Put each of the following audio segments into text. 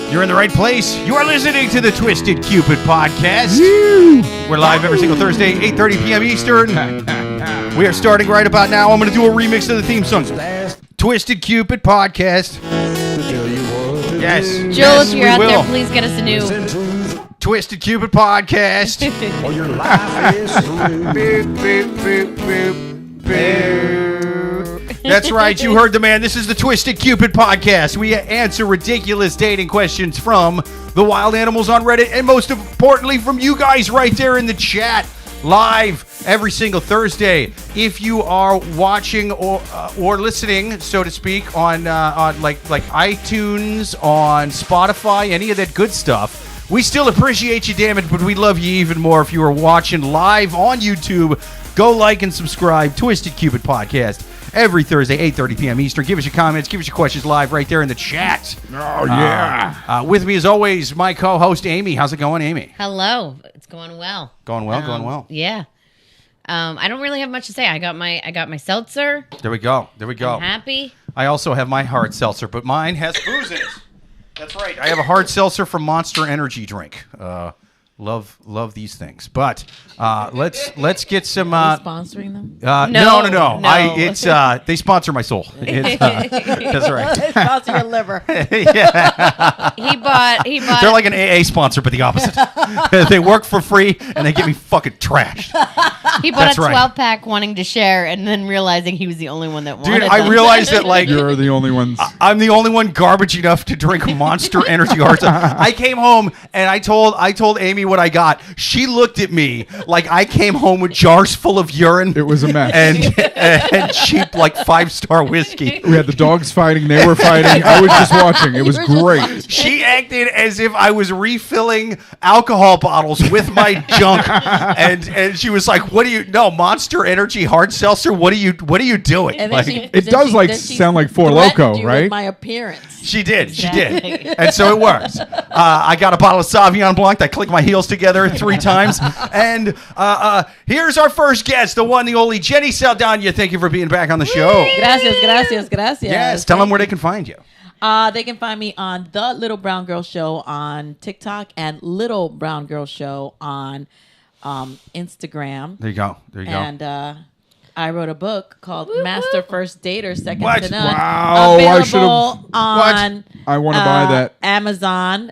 You're in the right place. You are listening to the Twisted Cupid podcast. We're live every single Thursday, 8:30 p.m. Eastern. We are starting right about now. I'm going to do a remix of the theme song. Twisted Cupid podcast. Yes. Joel, if you're out there, please get us a new Twisted Cupid podcast. Or your life is Boop, boop, boop, boop, boop. That's right, you heard the man. This is the Twisted Cupid podcast. We answer ridiculous dating questions from the wild animals on Reddit, and most importantly, from you guys right there in the chat, live every single Thursday. If you are watching or listening, so to speak, on like iTunes, on Spotify, any of that good stuff, we still appreciate you, damn it, but we love you even more if you are watching live on YouTube. Go like and subscribe. Twisted Cupid podcast every Thursday, 8:30 p.m. Eastern. Give us your comments. Give us your questions live right there in the chat. Oh, yeah. With me, as always, my co-host, Amy. How's it going, Amy? hello. It's going well. Going well, going well. Yeah. I don't really have much to say. I got my seltzer. There we go. There we go. I'm happy. I also have my hard seltzer, but mine has booze in it. That's right. I have a hard seltzer from Monster Energy drink. Love these things. But let's get some. Sponsoring them? No. They sponsor my soul. That's right. They sponsor your liver. Yeah. He bought. They're like an AA sponsor, but the opposite. They work for free and they get me fucking trashed. He bought That's a right. 12-pack wanting to share, and then realizing he was the only one that wanted Dude, them. I realized that like You're the only ones. I'm the only one garbage enough to drink Monster Energy hard seltzer. I came home and I told Amy what I got. She looked at me like I came home with jars full of urine. It was a mess. and cheap like 5-star whiskey. We had the dogs fighting. They were fighting. I was just watching. It was You were just great. watching. She acted as if I was refilling alcohol bottles with my junk, and she was like, "What do you? No, Monster Energy hard seltzer. What are you doing?" And then Like, It does, like, sound like Four threatened Loko, you right? With my appearance. she did, and so it works. I got a bottle of Sauvignon Blanc. I clicked my heels together 3 times, and here's our first guest, the one, the only Jenny Saldaña. Thank you for being back on the show. Gracias. Yes, tell them where they can find you. They can find me on The Little Brown Girl Show on TikTok and Little Brown Girl Show on Instagram. There you go. And I wrote a book called Master First Dater, Second What? to None. Wow, I Available should've- on I want to buy that. Amazon.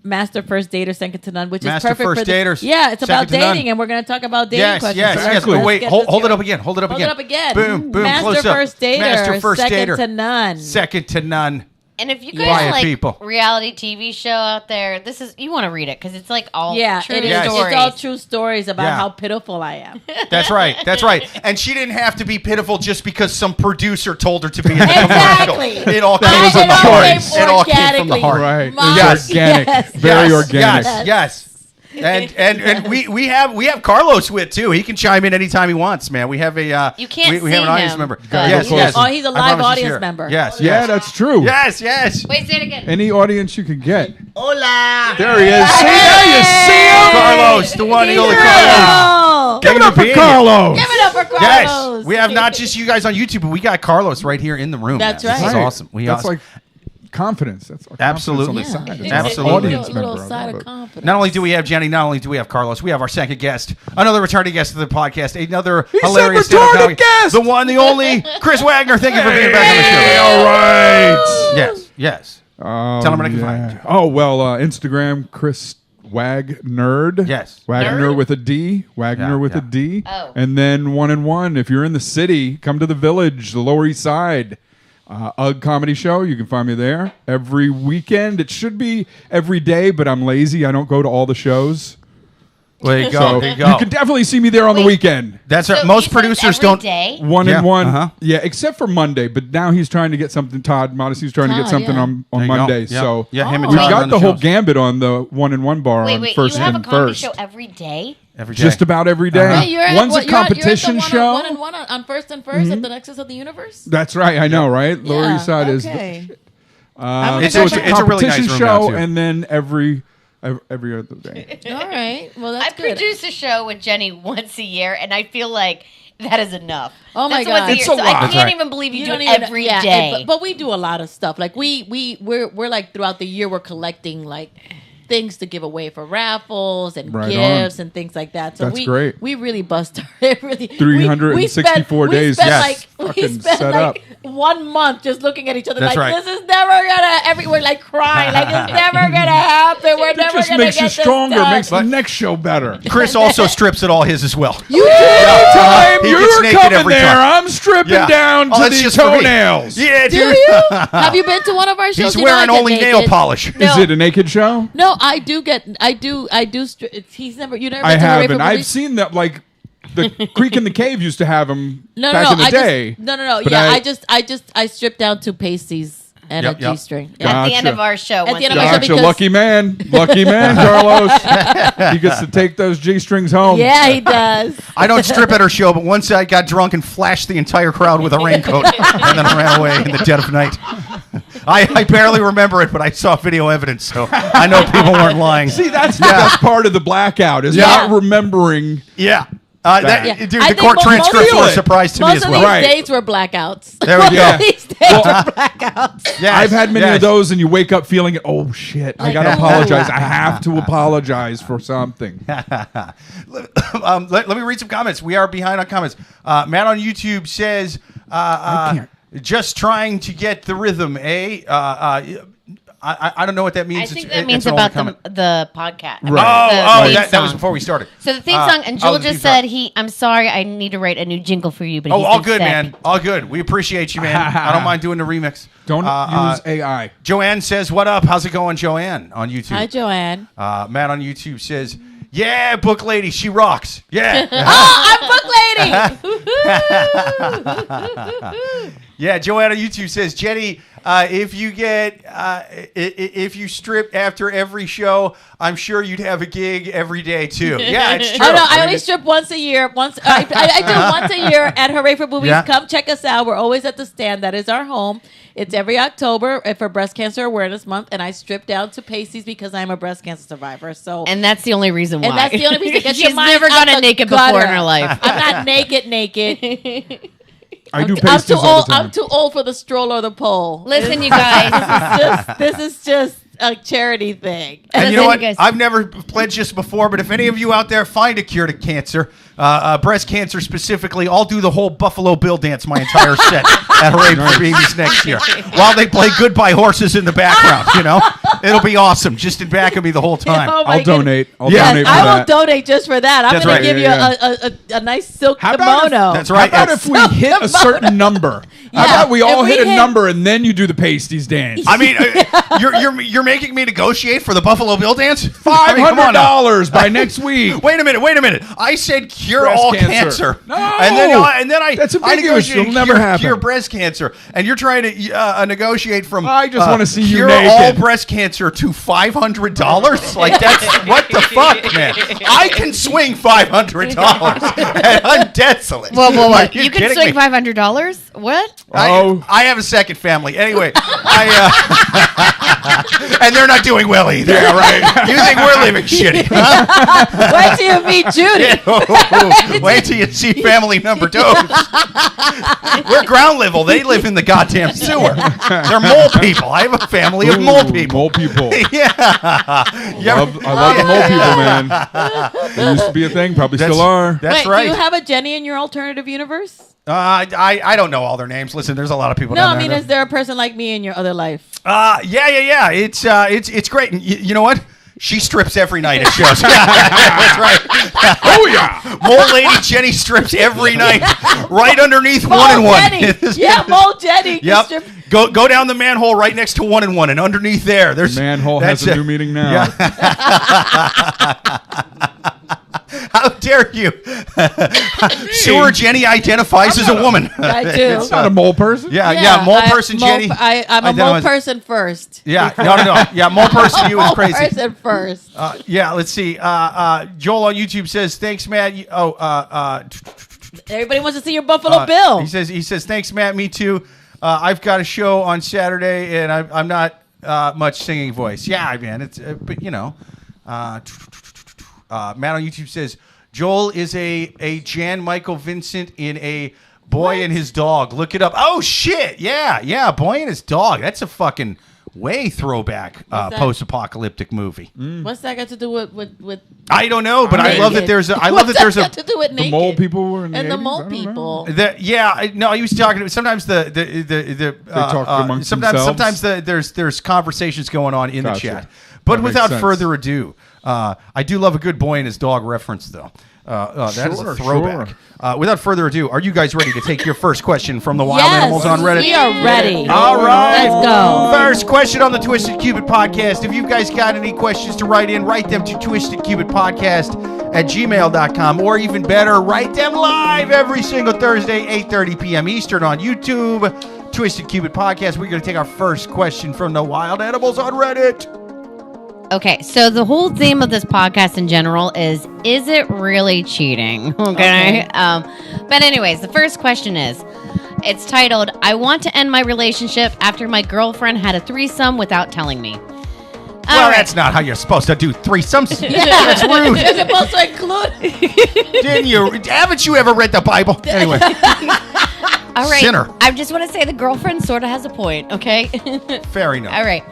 Master First Dater, Second to None, which Master is perfect First for the, Daters, yeah, it's about Second to None. dating, and we're going to talk about dating Yes, questions. yes. Exactly. Oh, wait, Let's hold get it up again. Hold it up again. Boom, boom, Master close up. First Dater, Master First Second Dater. to None. Second to none. And if you Quiet guys like people. reality TV show out there, you want to read it because it's like all true it is. Yes. stories. It's all true stories about Yeah. how pitiful I am. That's right. That's right. And she didn't have to be pitiful just because some producer told her to be in the Exactly. commercial. It all came That was from a the heart. choice. It all came from the Organically. heart. Right. Mom, It was organic. yes. Very Yes, organic. Yes. And we have Carlos with too. He can chime in anytime he wants, man. We have a You can't we have an see audience him, member. but- Yes. Oh, he's a I live promise he's audience here. member. Yes. Yeah, that's true. Yes. Wait, say it again. Any audience you can get. Hola. There he is. See there? You see him? Carlos, the one, the only Carlos. Oh, Give it up for Carlos. give it up for Carlos. Yes, we have not just you guys on YouTube, but we got Carlos right here in the room. That's man. This is right. awesome. That's like confidence. That's our Absolutely. confidence on the side. Yeah. Absolutely. Audience A little member. I side love of it. confidence. Not only do we have Jenny, not only do we have Carlos, we have our second guest, another returning guest of the podcast, another He said hilarious retarded stand-up comic, guest! the one, the only Chris Wagner. Thank you for being back Hey, on all right. the show. Yes. Tell them where they can find you. Oh, well, Instagram, Chris Wagnerd. Yes. Wagner Nerd? with a D. Wagner Yeah, with yeah. a D. Oh. And then 1 and 1. If you're in the city, come to the Village, the Lower East Side. UGG Comedy Show. You can find me there every weekend. It should be every day, but I'm lazy. I don't go to all the shows. There you go. So There you go. can definitely see me there on the Wait. weekend. That's So right. Most he says producers every don't. day? 1 Yeah, and 1. uh-huh. Yeah, except for Monday. But now he's trying to get something. Todd Modesty's trying to get Todd, something yeah. on There you go. Monday. Yeah. So Yeah, him and we've Todd got run the whole shows. gambit on the 1 and 1 bar on Wait, first you have a and comedy first. show every day? Every day. Just about every day. Uh-huh. Hey, you're at One's what, a competition you're at the show. One and one on First and 1st at the Nexus of the Universe. That's right. I know, right? Lower East Side is. okay. It's So a- it's a it's a really nice competition room show, now, too. and then every other day. All right. Well, that's I good. produce a show with Jenny once a year, and I feel like That is enough. Oh my That's God. what's It's here. a So lot. I That's can't right. even believe you do don't it even- every yeah, day. But we do a lot of stuff. Like we're like throughout the year we're collecting like things to give away for raffles and Right gifts and things like that. So That's great. We really bust our really 364 days, We spent yes. like we Fucking spent set like up. 1 month just looking at each other That's like right. this is never gonna. We're like crying like it's never gonna happen. We're It never just gonna makes get you this stronger. done. Makes the next show better. Chris also strips at all his as well. You anytime He gets you're naked coming every there, time. I'm stripping Yeah. down Oh, to that's the just for me. toenails. Yeah, Do dude. you? Have you been to one of our shows? He's You know I wearing get only nail naked. polish. No. Is it a naked show? No, I do. He's never. You never. I been to a haven't. raver I've movie? seen that. Like the Creek in the Cave used to have them No, back no, in the I day. Just, no. But Yeah, I stripped down to pasties and Yep, a yep. G-string. Got At the end Gotcha. of our show. At the once end a of our year. show Gotcha, because- lucky man, Carlos. He gets to take those G-strings home. Yeah, he does. I don't strip at her show, but once I got drunk and flashed the entire crowd with a raincoat and then ran away in the dead of night. I barely remember it, but I saw video evidence, so I know people weren't lying. See, that's the best part of the blackout is Yeah. not remembering. Yeah. Yeah. Dude, I the think court most- transcripts were a most- surprise to me Most as of well. these Right. days were blackouts. There we go. Yeah. These days were blackouts. Yes, I've had many yes. of those, and you wake up feeling, oh shit, I gotta apologize. I have to apologize for something. Let me read some comments. We are behind on comments. Matt on YouTube says, can't. just trying to get the rhythm, eh? I don't know what that means. I think It's- that means it's an older about comment. the podcast. Right. Oh, The theme that was song. before we started. So the theme song, and Joel the theme just song. said I'm sorry, I need to write a new jingle for you, but Oh, he's all been good, sick. man. All good. We appreciate you, man. I don't mind doing the remix. Don't use AI. Joanne says, what up? How's it going, Joanne, on YouTube? Hi, Joanne. Matt on YouTube says, yeah, book lady, she rocks. Yeah. I'm book lady. Yeah, Joanne on YouTube says, Jenny, if you strip after every show, I'm sure you'd have a gig every day too. Yeah, it's true. Oh no, I mean, only strip once a year. I do it once a year at Hooray for Movies. Yeah. Come check us out. We're always at the stand. That is our home. It's every October for Breast Cancer Awareness Month, and I strip down to pasties because I'm a breast cancer survivor. So And that's the only reason why. and that's the only reason. Get She's your mind never out gone the naked gutter. before in her life. I'm not naked. I do I'm pasties too all old. the time. I'm too old for the stroll or the pole. Listen, you guys. This is just a charity thing. And you know Listen, what? you guys. I've never pledged this before, but if any of you out there find a cure to cancer, breast cancer specifically, I'll do the whole Buffalo Bill dance my entire set at Hooray for Babies next year while they play Goodbye Horses in the background. You know, it'll be awesome. Just in back of me the whole time. Oh, my I'll donate. I'll Yeah. donate for I will that. donate just for that. I'm That's going right. to give Yeah, you a nice silk How about kimono. That's right. How about if we hit a certain number? How Yeah, about we all if we hit a hit- number and then you do the pasties dance? I mean, you're making me negotiate for the Buffalo Bill dance? I mean, come on now. $500 by next week. Wait a minute. I said cure Breast all cancer. cancer. No! And then I That's I ambiguous. negotiated It'll never happen. cure breast cancer, and you're trying to negotiate from. I just wanna see you cure all naked. breast cancer to $500. Like that's what the fuck, man. I can swing $500, and I'm desolate. Whoa. Are you You can kidding swing me? $500? What? I have a second family. Anyway, and they're not doing well either. Yeah, right. You think we're living shitty? Huh? Wait till you meet Judy. Wait till you see family number two. We're ground level. They live in the goddamn sewer. They're mole people. I have a family of mole Ooh, people. Mole people. Yeah. I love the mole people, man. They used to be a thing. Probably still are. That's Wait, right. do you have a Jenny in your alternative universe? I don't know all their names. Listen, there's a lot of people. No, down I mean, there. is there a person like me in your other life? Yeah. It's great. And you know what? She strips every night at shows. That's right. Oh, yeah. Mole Lady Jenny strips every night, right underneath Mole 1 and 1. Jenny. Yeah, Mole Jenny. Yep. Strip- Go down the manhole right next to 1 and 1, and underneath there's Manhole has that's a new meaning now. Yeah. How dare you? Sewer Jenny identifies as a woman. I do. It's not a mole person. Yeah, mole person Jenny. I'm a mole identifies- person first. Yeah, no. Yeah, mole person you is Mole crazy. person first. Yeah, let's see. Joel on YouTube says, thanks, Matt. Everybody wants to see your Buffalo Bill. He says, thanks, Matt. Me too. I've got a show on Saturday, and I'm not much singing voice. Yeah, man. It's but you know, Matt on YouTube says, Joel is a Jan Michael Vincent in a Boy and His Dog. Look it up. Oh, shit. Yeah. Boy and His Dog. That's a fucking way throwback post-apocalyptic movie. What's that got to do with I don't know, but I love that there's a. got to do with The mole people were in and the 80s? mole I don't know. people. No, he was talking. Sometimes they talk amongst sometimes themselves? there's conversations going on in the Gotcha. chat. But That makes without sense. further ado, I do love a good Boy and His Dog reference, though. That is a throwback. Without further ado, are you guys ready to take your first question from the wild animals on Reddit? We are ready. All right. Let's go. First question on the Twisted Cupid podcast. If you guys got any questions to write them to twistedcupidpodcast@gmail.com, or even better, write them live every single Thursday, 8:30 p.m. Eastern on YouTube. Twisted Cupid Podcast. We're going to take our first question from the wild animals on Reddit. Okay, so the whole theme of this podcast in general is it really cheating? Okay. But anyways, the first question is, it's titled, I want to end my relationship after my girlfriend had a threesome without telling me. Well, that's not how you're supposed to do threesomes. That's rude. You're supposed to include. Didn't you? Haven't you ever read the Bible? Anyway. All right. Sinner. I just want to say the girlfriend sort of has a point, okay? Fair enough. All right.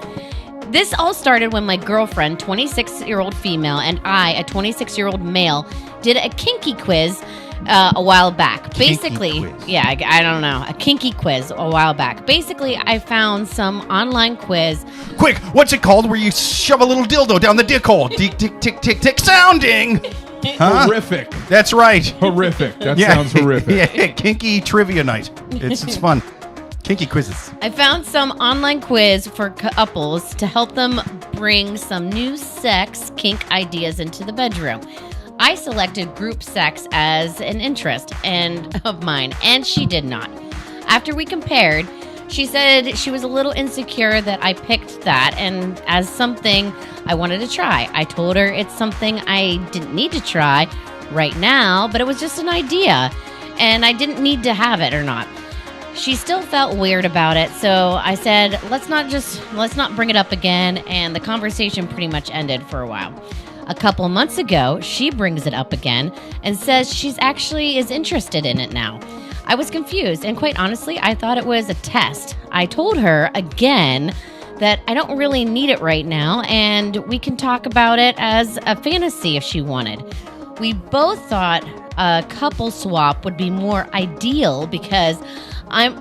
This all started when my girlfriend, 26-year-old female, and I, a 26-year-old male, did a kinky quiz a while back. Basically, I don't know, a kinky quiz a while back. Basically, I found some online quiz. Quick, what's it called where you shove a little dildo down the dick hole? Tick, tick, tick, tick, tick, sounding. Huh? Horrific. That's right. Horrific. That sounds horrific. Yeah, kinky trivia night. It's fun. Kinky quizzes. I found some online quiz for couples to help them bring some new sex kink ideas into the bedroom. I selected group sex as an interest of mine, and she did not. After we compared, she said she was a little insecure that I picked that and as something I wanted to try. I told her it's something I didn't need to try right now, but it was just an idea, and I didn't need to have it or not. She still felt weird about it, so I said, let's not bring it up again, and the conversation pretty much ended for a while. A couple months ago, she brings it up again and says she's actually is interested in it now. I was confused, and quite honestly, I thought it was a test. I told her again that I don't really need it right now, and we can talk about it as a fantasy if she wanted. We both thought a couple swap would be more ideal because I'm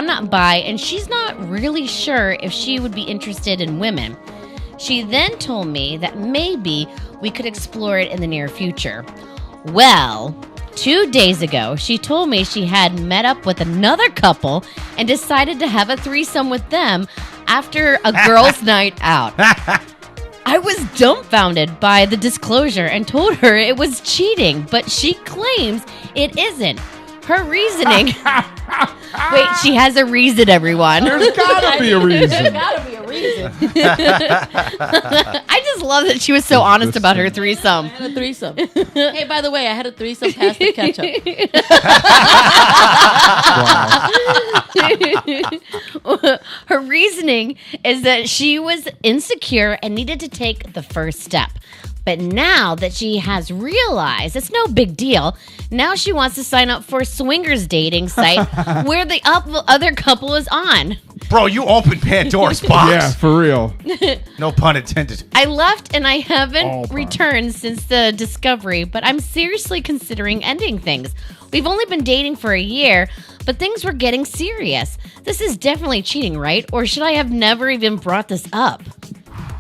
not bi, and she's not really sure if she would be interested in women. She then told me that maybe we could explore it in the near future. Well, 2 days ago, she told me she had met up with another couple and decided to have a threesome with them after a girls' night out. I was dumbfounded by the disclosure and told her it was cheating, but she claims it isn't. Her reasoning... Wait, she has a reason, everyone. There's gotta be a reason. There's gotta be a reason. I just love that she was so honest about her threesome. I had a threesome. Hey, by the way, I had a threesome past the ketchup. Her reasoning is that she was insecure and needed to take the first step. But now that she has realized it's no big deal, now she wants to sign up for a swingers dating site where the other couple is on. Bro, you opened Pandora's box. Yeah, for real. No pun intended. I left and I haven't returned since the discovery, but I'm seriously considering ending things. We've only been dating for a year, but things were getting serious. This is definitely cheating, right? Or should I have never even brought this up?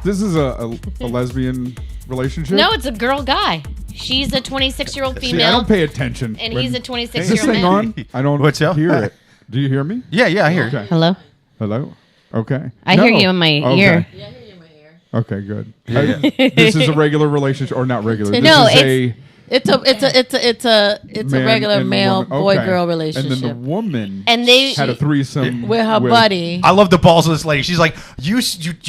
This is a lesbian relationship? No, it's a girl-guy. She's a 26-year-old female. See, I don't pay attention. And when- he's a Is 26-year-old this thing man. on? I don't What's up? hear it. Do you hear me? Yeah, I hear. Okay. Hello? Hello? Okay. I hear you in my ear. Yeah, I hear you in my ear. Okay, good. Yeah. This is a regular relationship, or not regular. This No, is It's a man regular and male woman. boy Okay. girl And relationship then the woman And they... had a threesome with her buddy. I love the balls of this lady. She's like, you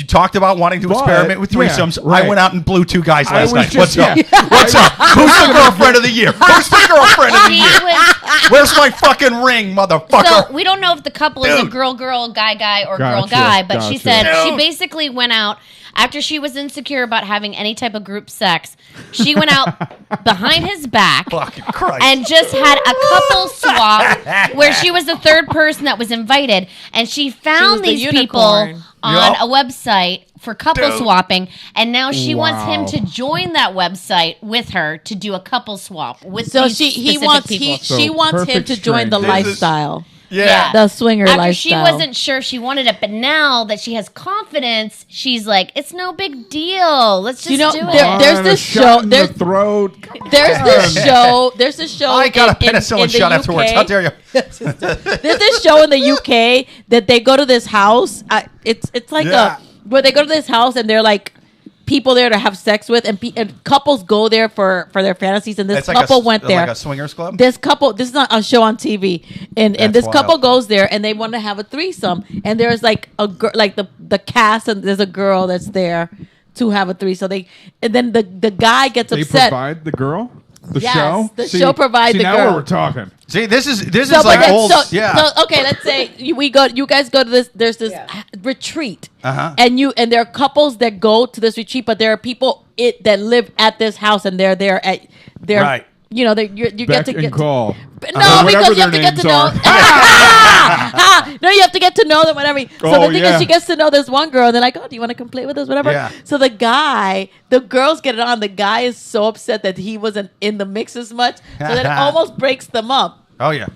talked about wanting to But, experiment with threesomes. yeah, right. I went out and blew 2 guys I last was night. just- What's up? yeah. What's up? Who's the girlfriend of the year? Who's the girlfriend of the She year? was Where's my fucking ring, motherfucker? So we don't know if the couple is a Dude. girl, guy, or Gotcha, girl-guy, but she gotcha. said she Dude. basically went out after she was insecure about having any type of group sex. She went out behind his back Fucking Christ. and just had a couple swap where she was the third person that was invited, and she found the these people unicorn. on Yup. a website for couple Dude. swapping, and now she wants him Wow. to join that website with her to do a couple swap with So these he specific wants people. she So wants him perfect to join the stranger. This is- lifestyle, yeah. the swinger After lifestyle. she wasn't sure she wanted it, but now that she has confidence, she's like, "It's no big deal. Let's just You know, do there- it." there's On this a shot show- in there's- the throat. There's this show. There's this show. I got a in penicillin the shot UK. afterwards. How dare you? There's this show in the UK that they go to this house. It's like Yeah. where they go to this house and they're like people there to have sex with, and couples go there for their fantasies. And this It's like couple went there. like a swingers club. This couple, this is not a show on TV, and That's this couple wild. goes there and they want to have a threesome, and there's like a girl, like the cast, and there's a girl that's there to have a threesome. And then the guy gets They upset. provide the girl. The Yes, show. the show provide see, the now girl. we're talking. See, this is So, like but old. then- Yeah. So, okay, let's say you guys go to this. There's this retreat, Uh-huh. and there are couples that go to this retreat, but there are people that live at this house, and they're there at their. Right. You know, you get Beck to and get. call. No, Whatever because you their have to get names to know. are. No, you have to get to know them. Whatever. So Oh, the thing yeah. is, she gets to know this one girl, and they're like, "Oh, do you want to come play with us?" Whatever. Yeah. So the girls get it on. The guy is so upset that he wasn't in the mix as much, so that it almost breaks them up. Oh yeah.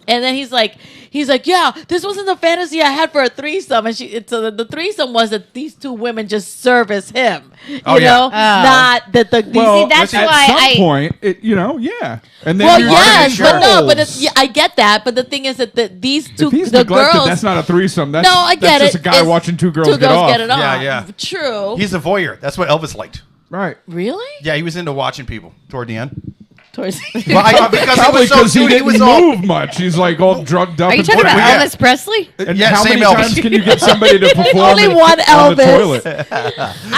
And then he's like, yeah, this wasn't the fantasy I had for a threesome. And so the threesome was that these two women just service him. You Oh, yeah. know, Oh. not that the. Well, See, that's at why some point, yeah. And then well, you yes, switch but no, but roles. I get that. But the thing is that these two, If he's the neglected, girls. that's not a threesome. That's, no, I get that's it. just a guy It's watching two girls get off. get it on. Yeah, yeah. True. He's a voyeur. That's what Elvis liked. Right. Really? Yeah, he was into watching people toward the end. Towards Well, because Probably he was so because he sweet, didn't was all. move much. He's like all drugged up. Are you and talking put- about yeah. Elvis Presley? And Yeah, how same many Elvis. times can you get somebody to perform Only one on the Elvis. toilet?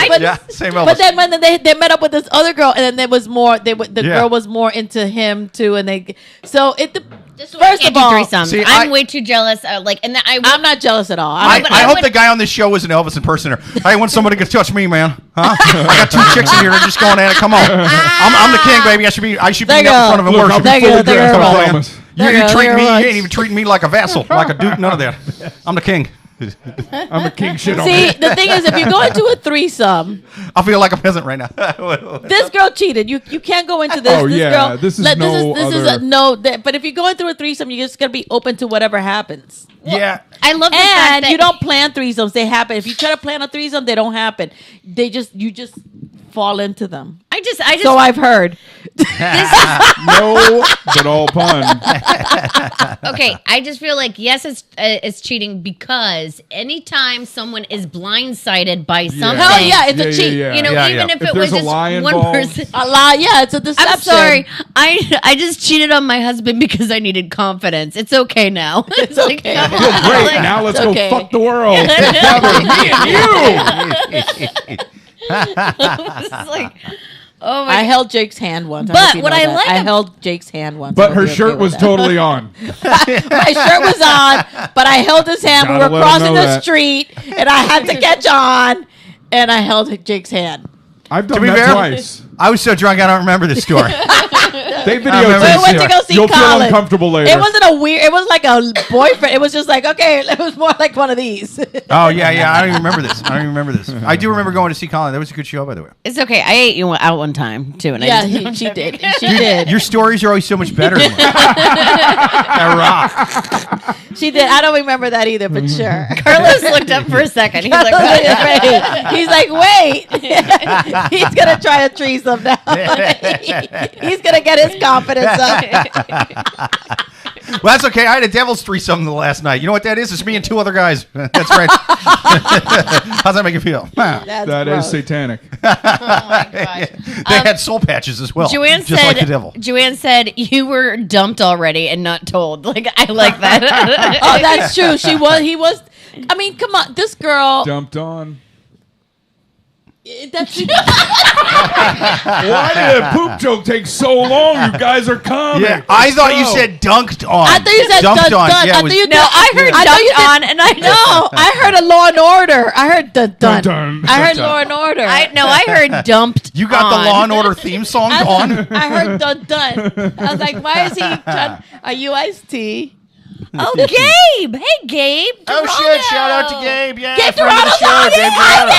But, Yeah, same Elvis. But then when they met up with this other girl, and then there was more. The Yeah. girl was more into him too, and they. So it. This is why I First can't of do all, threesomes. See, I'm I- way too jealous. I'm not jealous at all. I, but I I hope would- the guy on this show was an Elvis impersonator. Hey, when somebody could touch me, man, huh? I got two chicks in here just going at it. Come on, I'm the king, baby. I should be There up in you front of him Look, I'll worship. be Thank you, fully thank you dressed. very I much. promise. You There you treat go, me. very You much. ain't even treating me like a vassal, like a duke. None of that. I'm the king. I'm a king shit on See, me. the thing is, if you go into a threesome, I feel like a peasant right now. this girl cheated. You can't go into this. Oh, this yeah, girl. this is let- no this is other- a no. But if you're going through a threesome, you just gotta be open to whatever happens. Yeah. I love the fact And that you don't plan threesomes; they happen. If you try to plan a threesome, they don't happen. You just fall into them. I just So I've heard. No, but all pun. okay. I just feel like yes, it's cheating because anytime someone is blindsided by something, Hell yeah, it's a cheat. you know, Yeah, even yeah. if If it there's was a just lie one involved. person. A lie, yeah, it's a deception. I'm sorry. I just cheated on my husband because I needed confidence. It's okay now. It's okay. come Feel on. great. Like, Now let's it's go okay. fuck the world. Together, me and you. it's like, oh my I held Jake's hand once. But don't know if you what know I that. like I ab- held Jake's hand once. I But hope her you're okay shirt with was that. totally on. My shirt was on, but I held his hand. We Gotta were let him crossing know the that. street, and I had to catch on, and I held Jake's hand. I've done To be that fair, twice. I was so drunk I don't remember this story. They remember videotaped this We went to year. go see You'll feel Colin. uncomfortable later. It wasn't a weird. It was like a boyfriend. It was just like okay. It was more like one of these. Oh yeah, yeah. I don't even remember this. I don't even remember this. I do remember going to see Colin. That was a good show, by the way. It's okay. I ate you out one time too, and yeah, I just, she did. She did. Your stories are always so much better. Than mine. That rock. She did. I don't remember that either, but sure. Carlos looked up for a second. He's like, what? He's like, wait. He's gonna try a threesome now. He's gonna get his confidence up. Well, that's okay. I had a devil's threesome the last night. You know what that is? It's me and two other guys. That's right. How's that make you feel? That's That is gross. satanic. Oh my gosh. They had soul patches as well. Joanne just said, like the devil. Joanne said you were dumped already and not told. Like I like that. Oh, that's true. She was. He was. I mean, come on. This girl. Dumped on. That's Why did a poop joke take so long? You guys are coming. Yeah, I thought you said dunked on. I thought you said dunked dun, on. dun. Yeah, I it was- thought you No, I heard I thought you dunked did- on, and I No, I heard a Law and Order. I heard dun dun. Dun, dun. I heard Dun, dun. Law and Order. I heard dumped. you got on. the Law and Order theme song on. I heard dun dun. I was like, why is he trying? Are you iced tea? Oh, Gabe! Hey, Gabe! Oh shit! Toronto. Shout out to Gabe. Yeah, Gabe friend of the Toronto's show. on Gabe it. Toronto.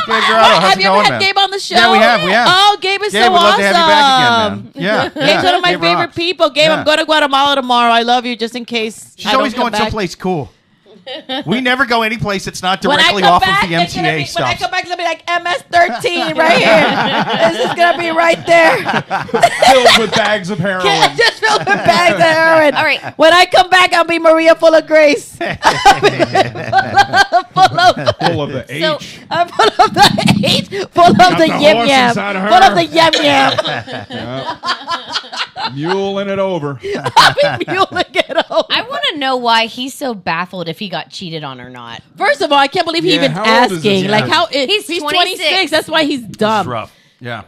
Gabe Toronto. How's Have it you ever going, had man? Gabe on the show? Yeah, we have. Oh, Gabe is Gabe, so would love awesome. to have you back again, man. Yeah, Gabe's one of my Gabe favorite rocks. people. Gabe, Yeah. I'm going to Guatemala tomorrow. I love you, just in case. She's I don't always come going back. someplace cool. We never go any place that's not When I directly come off back, of the it's gonna MTA be, stuff. when I come back, it'll be like MS-13 right here. This is gonna be right there. Filled with bags of heroin. Just filled with bags of heroin. All right. When I come back, I'll be Maria full of grace. full of Full of the So- H. I'm full of the H, full of Got the the yum horse yam, inside of her. full of the yum yam. Muling it over. I'll be muling it over. I want to know why he's so baffled if he got cheated on or not. First of all, I can't believe he Yeah, even how old is this asking. Like guy? how He's he's 26. 26. That's why he's It's dumb. rough. Yeah.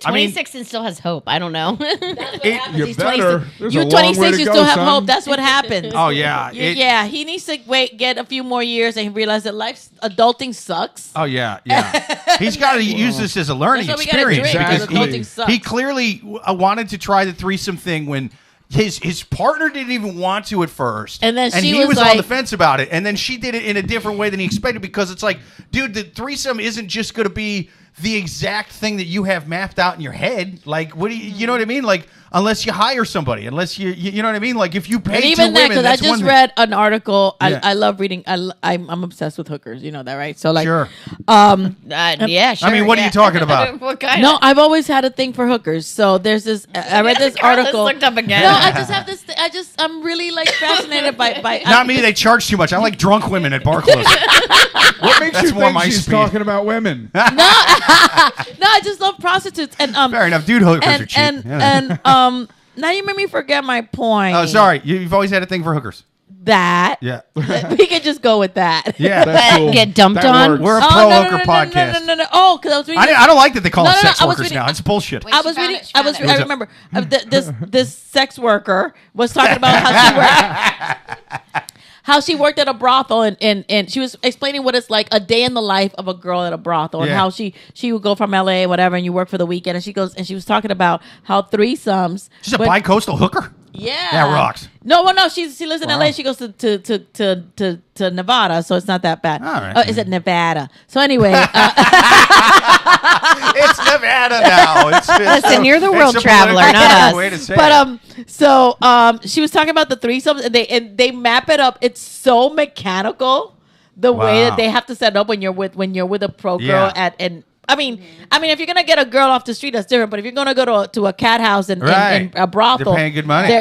I mean- 26 and still has hope. I don't know. You He's better. 26. There's You a long 26, way to you go, still have son. hope. That's what happens. Oh yeah. Yeah, he needs to get a few more years and realize that adulting sucks. Oh yeah, yeah. He's got to use this as a learning That's why we gotta experience drink, because because adulting sucks. he clearly wanted to try the threesome thing when his partner didn't even want to at first, And then she he was was on like- the fence about it, and then she did it in a different way than he expected because it's like, dude, the threesome isn't just going to be the exact thing that you have mapped out in your head. Like, what do you know what I mean? Like, unless you hire somebody, unless you know what I mean? Like, if you pay And two even that, women, because I that's one just thing. read an article. Yeah. I love reading. I'm obsessed with hookers. You know that, right? So like, Sure. Yeah, sure. I mean, what are you talking about? What kind No, of? I've always had a thing for hookers. So there's this. I read this Carlos article. looked up again. No, I just have this. I'm really like fascinated by. Not me. They charge too much. I like drunk women at bar closing. What makes That's you more think my she's speed. talking about women? No, I just love prostitutes and Fair enough. Dude, hookers are and cheap. and Yeah. and now you made me forget my point. Oh, sorry. You've always had a thing for hookers. That Yeah. we could just go with that. Yeah. That's cool. Get dumped That on? works. We're a Oh, pro no, hooker no, podcast. No. Oh, because I was reading. I don't like that they call No, them no, no, sex I was workers reading- now. It's bullshit. Wait. I was She found reading. it. She I found was. it. I remember this sex worker was talking about how she worked at a brothel and she was explaining what it's like a day in the life of a girl at a brothel and Yeah. how she would go from LA whatever and you work for the weekend and she was talking about how threesomes. She's a when- bi-coastal hooker? Yeah, That rocks. No, well, no, she lives in Wow. LA. She goes to Nevada, so it's not that bad. All right. Is it Nevada? So anyway, It's Nevada now. Listen, you're the it's world a traveler, political not us. way to say but it. so she was talking about the threesomes, and they map it up. It's so mechanical the way Wow. that they have to set it up when you're with a pro girl Yeah. I mean, if you're gonna get a girl off the street, that's different. But if you're gonna go to a cat house and Right. a brothel, They're paying good money.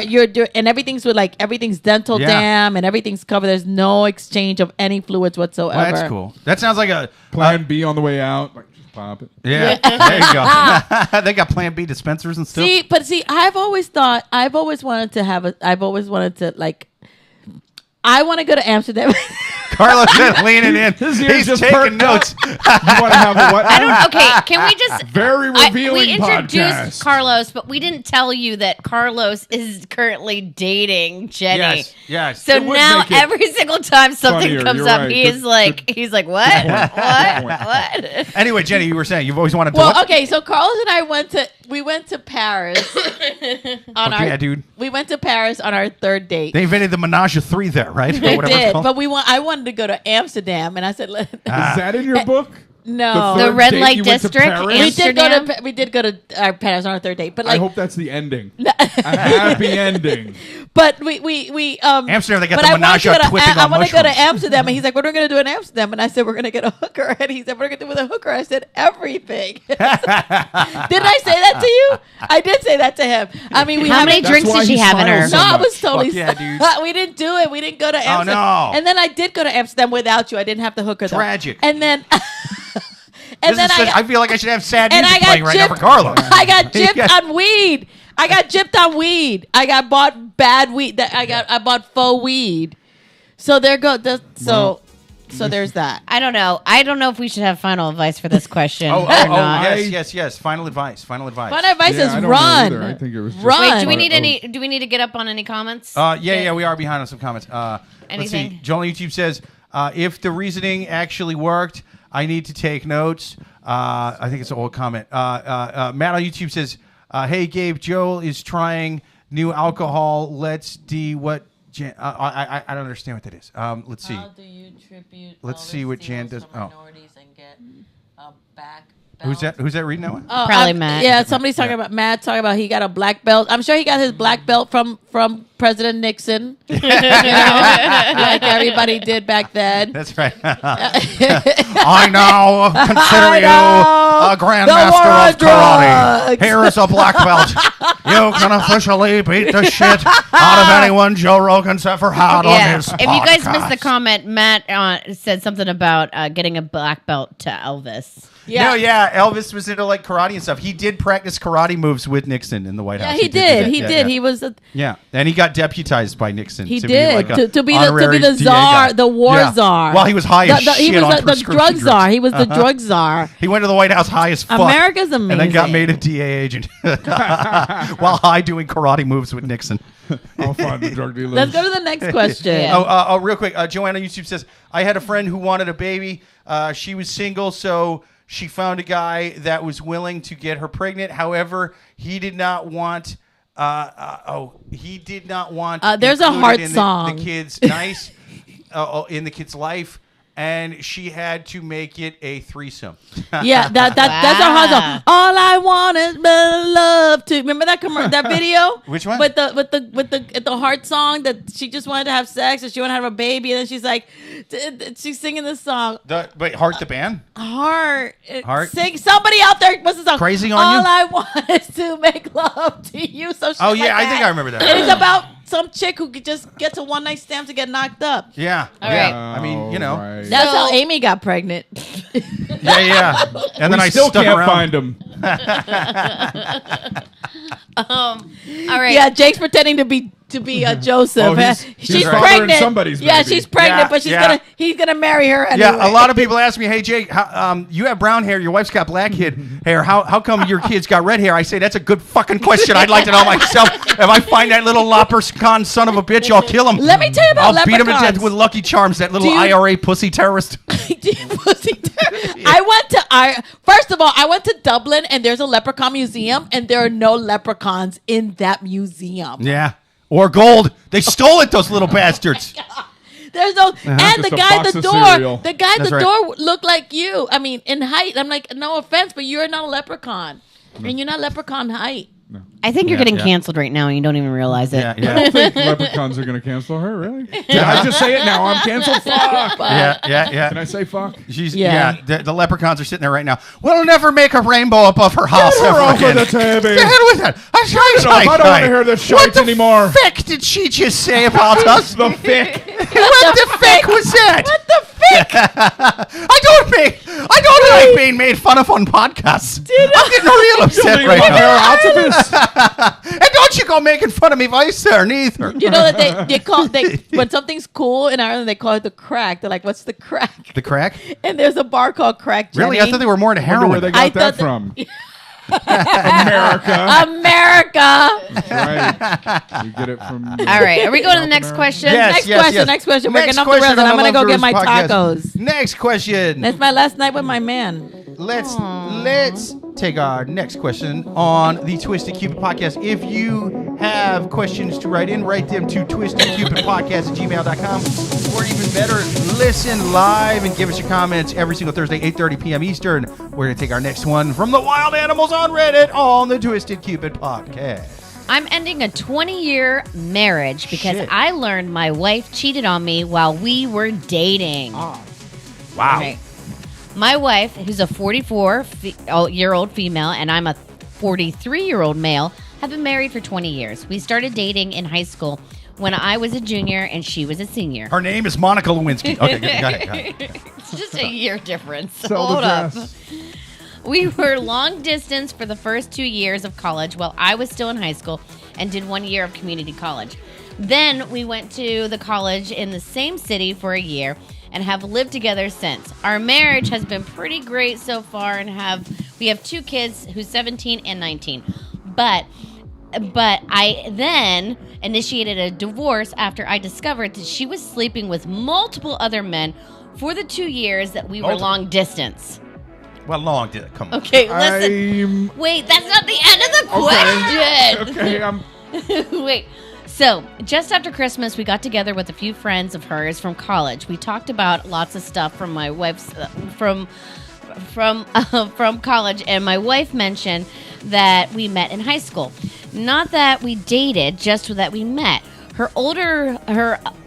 and everything's dental Yeah. dam and everything's covered. There's no exchange of any fluids whatsoever. Well, that's cool. That sounds like a Plan B on the way out. Like, just pop it. Yeah, there you go. They got Plan B dispensers and stuff. See, I've always wanted to like. I want to go to Amsterdam. Carlos is leaning in. His ears He's just taking perked up. notes. You want to have a what? I don't. Okay, can we just? Very revealing we introduced podcast. Carlos, but we didn't tell you that Carlos is currently dating Jenny. Yes, yes. So It would now make it every single time something funnier, comes you're up, right. he's like, what? What? Anyway, Jenny, you were saying you've always wanted to. Well, what? okay, so Carlos and I went to Paris on Fuck yeah, dude. We went to Paris on our third date. They invented the Menage a Three there, right? Or They whatever it's did, called. but I wanted to go to Amsterdam, and I said, Is that in your book? no. The The third red date light you went to district. Paris? We did go to Paris on our third date, but I like, hope that's the ending. A happy ending. but we Amsterdam, they got but the I wanna Menage go to- whipping I on want to go to mushrooms. Amsterdam, and he's like, "What are we going to do in Amsterdam?" And I said, "We're going to get a hooker." And he said, "What are we going to do with a hooker?" I said, "Everything." Didn't I say that to you? I did say that to him. I mean, we How many haven't- drinks why did she he have in her? smiles No, so I much. was totally. Fuck yeah, dude. We didn't do it. We didn't go to Amsterdam. no. And then I did go to Amsterdam without you. I didn't have the hooker. Though. Tragic. And then. This is such- I feel like I should have sad and music I got playing right now for gypped- Carlos. I got gypped Yeah. on weed. I got gypped on weed. I got bought bad weed. I bought faux weed. So there go. So So there's that. I don't know. I don't know if we should have final advice for this question Oh, or not. yes. Final advice. Final advice Yeah, is I don't know run. either. I think it was just Run. Wait, do we part need of- any? Do we need to get up on any comments? Yeah, we are behind on some comments. Let's see. Anything? Joel on YouTube says, if the reasoning actually worked, I need to take notes. I think it's an old comment. Matt on YouTube says, hey, Gabe, Joel is trying new alcohol. Let's what Jan... I don't understand what that is. Let's see. How do you tribute Let's see what Jan does. Oh. minorities and get a back Who's that reading that one? Probably Matt. Yeah, somebody's talking about Matt. Talking about he got a black belt. I'm sure he got his black belt from President Nixon, you know, like everybody did back then. That's right. I now consider you a grandmaster of karate. drugs. Here is a black belt. You can officially beat the shit out of anyone Joe Rogan's ever had on his If you guys missed the podcast. comment, Matt said something about getting a black belt to Elvis. No, Elvis was into like karate and stuff. He did practice karate moves with Nixon in the White House. Yeah, he did. do He that. did. Yeah. He was. Yeah, and he got deputized by Nixon. He to did be like to be honorary the DA czar, guy. the war czar. While he was high as He shit was on the prescription drug drugs. czar. He was the drug czar. He went to the White House high as fuck. America's And then got amazing. made a DA agent while high doing karate moves with Nixon. I'll find the drug dealers. Let's go to the next question. Yeah. Real quick. Joanna on YouTube says, I had a friend who wanted a baby. She was single, so she found a guy that was willing to get her pregnant. However, he did not want... he did not want... There's a included heart in song. The kid's in the kid's life. And she had to make it a threesome. Yeah, that's our hot song. All I want is love to. Remember that that video? Which one? With the heart song that she just wanted to have sex and she wanted to have a baby and then she's like, she's singing this song. Wait, Heart the band? Heart. Heart? Somebody out there. What's the song? Crazy on All You? I want is to make love to you. So shit Oh, yeah, like I that. think I remember that. And it's about some chick who just gets a one night stand to get knocked up. Yeah. All yeah. right. I mean, you know. Right. That's So- how Amy got pregnant. Yeah. And then We I still stuck can't around. find him. All right. Yeah, Jake's pretending to be Joseph. Oh, he's she's fathering pregnant. somebody's yeah, baby. she's pregnant, Yeah, but yeah. he's gonna marry her anyway. Yeah, a lot of people ask me, "Hey Jake, you have brown hair. Your wife's got black hair. How come your kids got red hair?" I say that's a good fucking question. I'd like to know myself. If I find that little leprchaun son of a bitch, I'll kill him. Let me tell you about I'll beat him to death leprechauns. with Lucky Charms. That little Do you- IRA pussy terrorist. First of all, I went to Dublin and there's a leprechaun museum and there are no leprechauns in that museum. Yeah, or gold. They stole it. Those little bastards. There's no, and Just the a guy at box the of door, cereal. the guy at That's the right. door looked like you. I mean, in height. I'm like, no offense, but you're not a leprechaun, and you're not leprechaun height. I think you're Yeah, getting yeah. canceled right now and you don't even realize it. Yeah, I yeah. don't think leprechauns are going to cancel her, really? Did I just say it now? I'm canceled? Fuck. Yeah. Can I say fuck? Yeah. The leprechauns are sitting there right now. We'll never make a rainbow above her house Get her ever off again. of the TV. To hell with that. I I don't want to hear this shite anymore. What the fuck did she just say about us? The fick. What the fuck was that? What the fick? I don't like being made fun of on podcasts. I'm getting real upset Leave right my hair now. out of this. And don't you go making fun of me vice there neither. You know that they call when something's cool in Ireland they call it the crack. They're like, what's the crack? The crack? And there's a bar called Crack Jenny. Really? I thought they were more into I wonder where heroin. they I got that thought from. America. America. Right. You get it from. All right. Are we going to the next question? Next question. We're getting off the rails and I'm gonna go get my tacos. Next question. That's my last night with my man. Let's take our next question on the Twisted Cupid podcast. If you have questions to write them to twistedcupidpodcast@gmail.com, or even better, listen live and give us your comments every single Thursday, 8:30 p.m. Eastern. We're going to take our next one from the wild animals on Reddit on the Twisted Cupid podcast. I'm ending a 20-year marriage because Shit. I learned my wife cheated on me while we were dating. Wow. Right. My wife, who's a 44-year-old female, and I'm a 43-year-old male, have been married for 20 years. We started dating in high school when I was a junior and she was a senior. Her name is Monica Lewinsky. Okay, go ahead. It's just a year difference. Sell the Hold up. dress. We were long distance for the first 2 years of college while I was still in high school and did 1 year of community college. Then we went to the college in the same city for a year, and have lived together since. Our marriage has been pretty great so far, and we have 2 kids who's 17 and 19. But I then initiated a divorce after I discovered that she was sleeping with multiple other men for the 2 years that we were long distance. Well, long did it come on. Okay, listen. Wait, that's not the end of the question. Okay. Wait. So, just after Christmas, we got together with a few friends of hers from college. We talked about lots of stuff from my wife's from college, and my wife mentioned that we met in high school. Not that we dated, just that we met. Her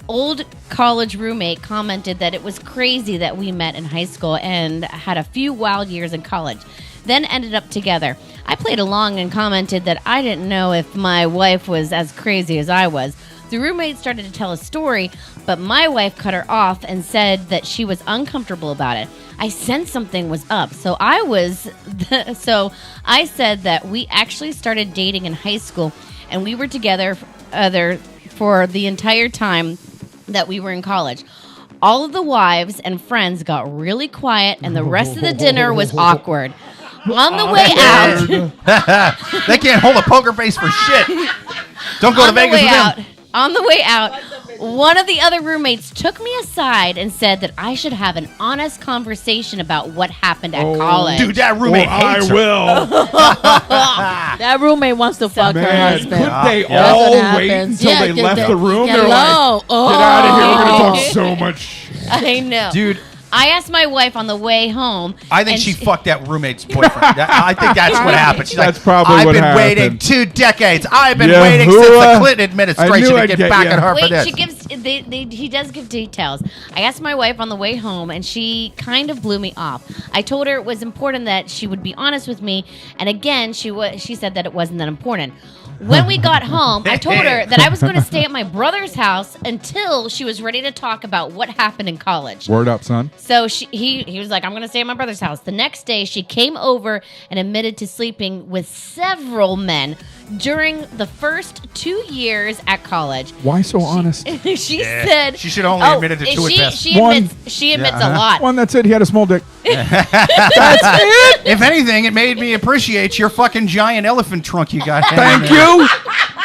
old college roommate commented that it was crazy that we met in high school and had a few wild years in college, then ended up together. I played along and commented that I didn't know if my wife was as crazy as I was. The roommate started to tell a story, but my wife cut her off and said that she was uncomfortable about it. I sensed something was up, so I said that we actually started dating in high school, and we were together for the entire time that we were in college. All of the wives and friends got really quiet, and the rest of the dinner was awkward. On the way out, they can't hold a poker face for shit. Don't go to Vegas with them. On the way out, one of the other roommates took me aside and said that I should have an honest conversation about what happened at college. Dude, that roommate hates her. will. That roommate wants to fuck her Man, husband. could they That's all what wait happens. until Yeah, they left the room? Get They're like, low. get out of here. We're going to talk so much. I know. Dude, I asked my wife on the way home. I think she fucked that roommate's boyfriend. I think that's what happened. She's That's like, probably I've what been happened. waiting 2 decades. I've been Yeah, waiting since the Hua. Clinton I administration knew to I'd get get back ya. at her for Wait, this. she gives. He does give details. I asked my wife on the way home, and she kind of blew me off. I told her it was important that she would be honest with me, and again, she said that it wasn't that important. When we got home, I told her that I was going to stay at my brother's house until she was ready to talk about what happened in college. Word up, son. So he was like, I'm going to stay at my brother's house. The next day, she came over and admitted to sleeping with several men during the first 2 years at college. Why so honest? She said she should only admit it to 2 at best. She admits a lot. One, that's it. He had a small dick. If anything, it made me appreciate your fucking giant elephant trunk you got. Thank you.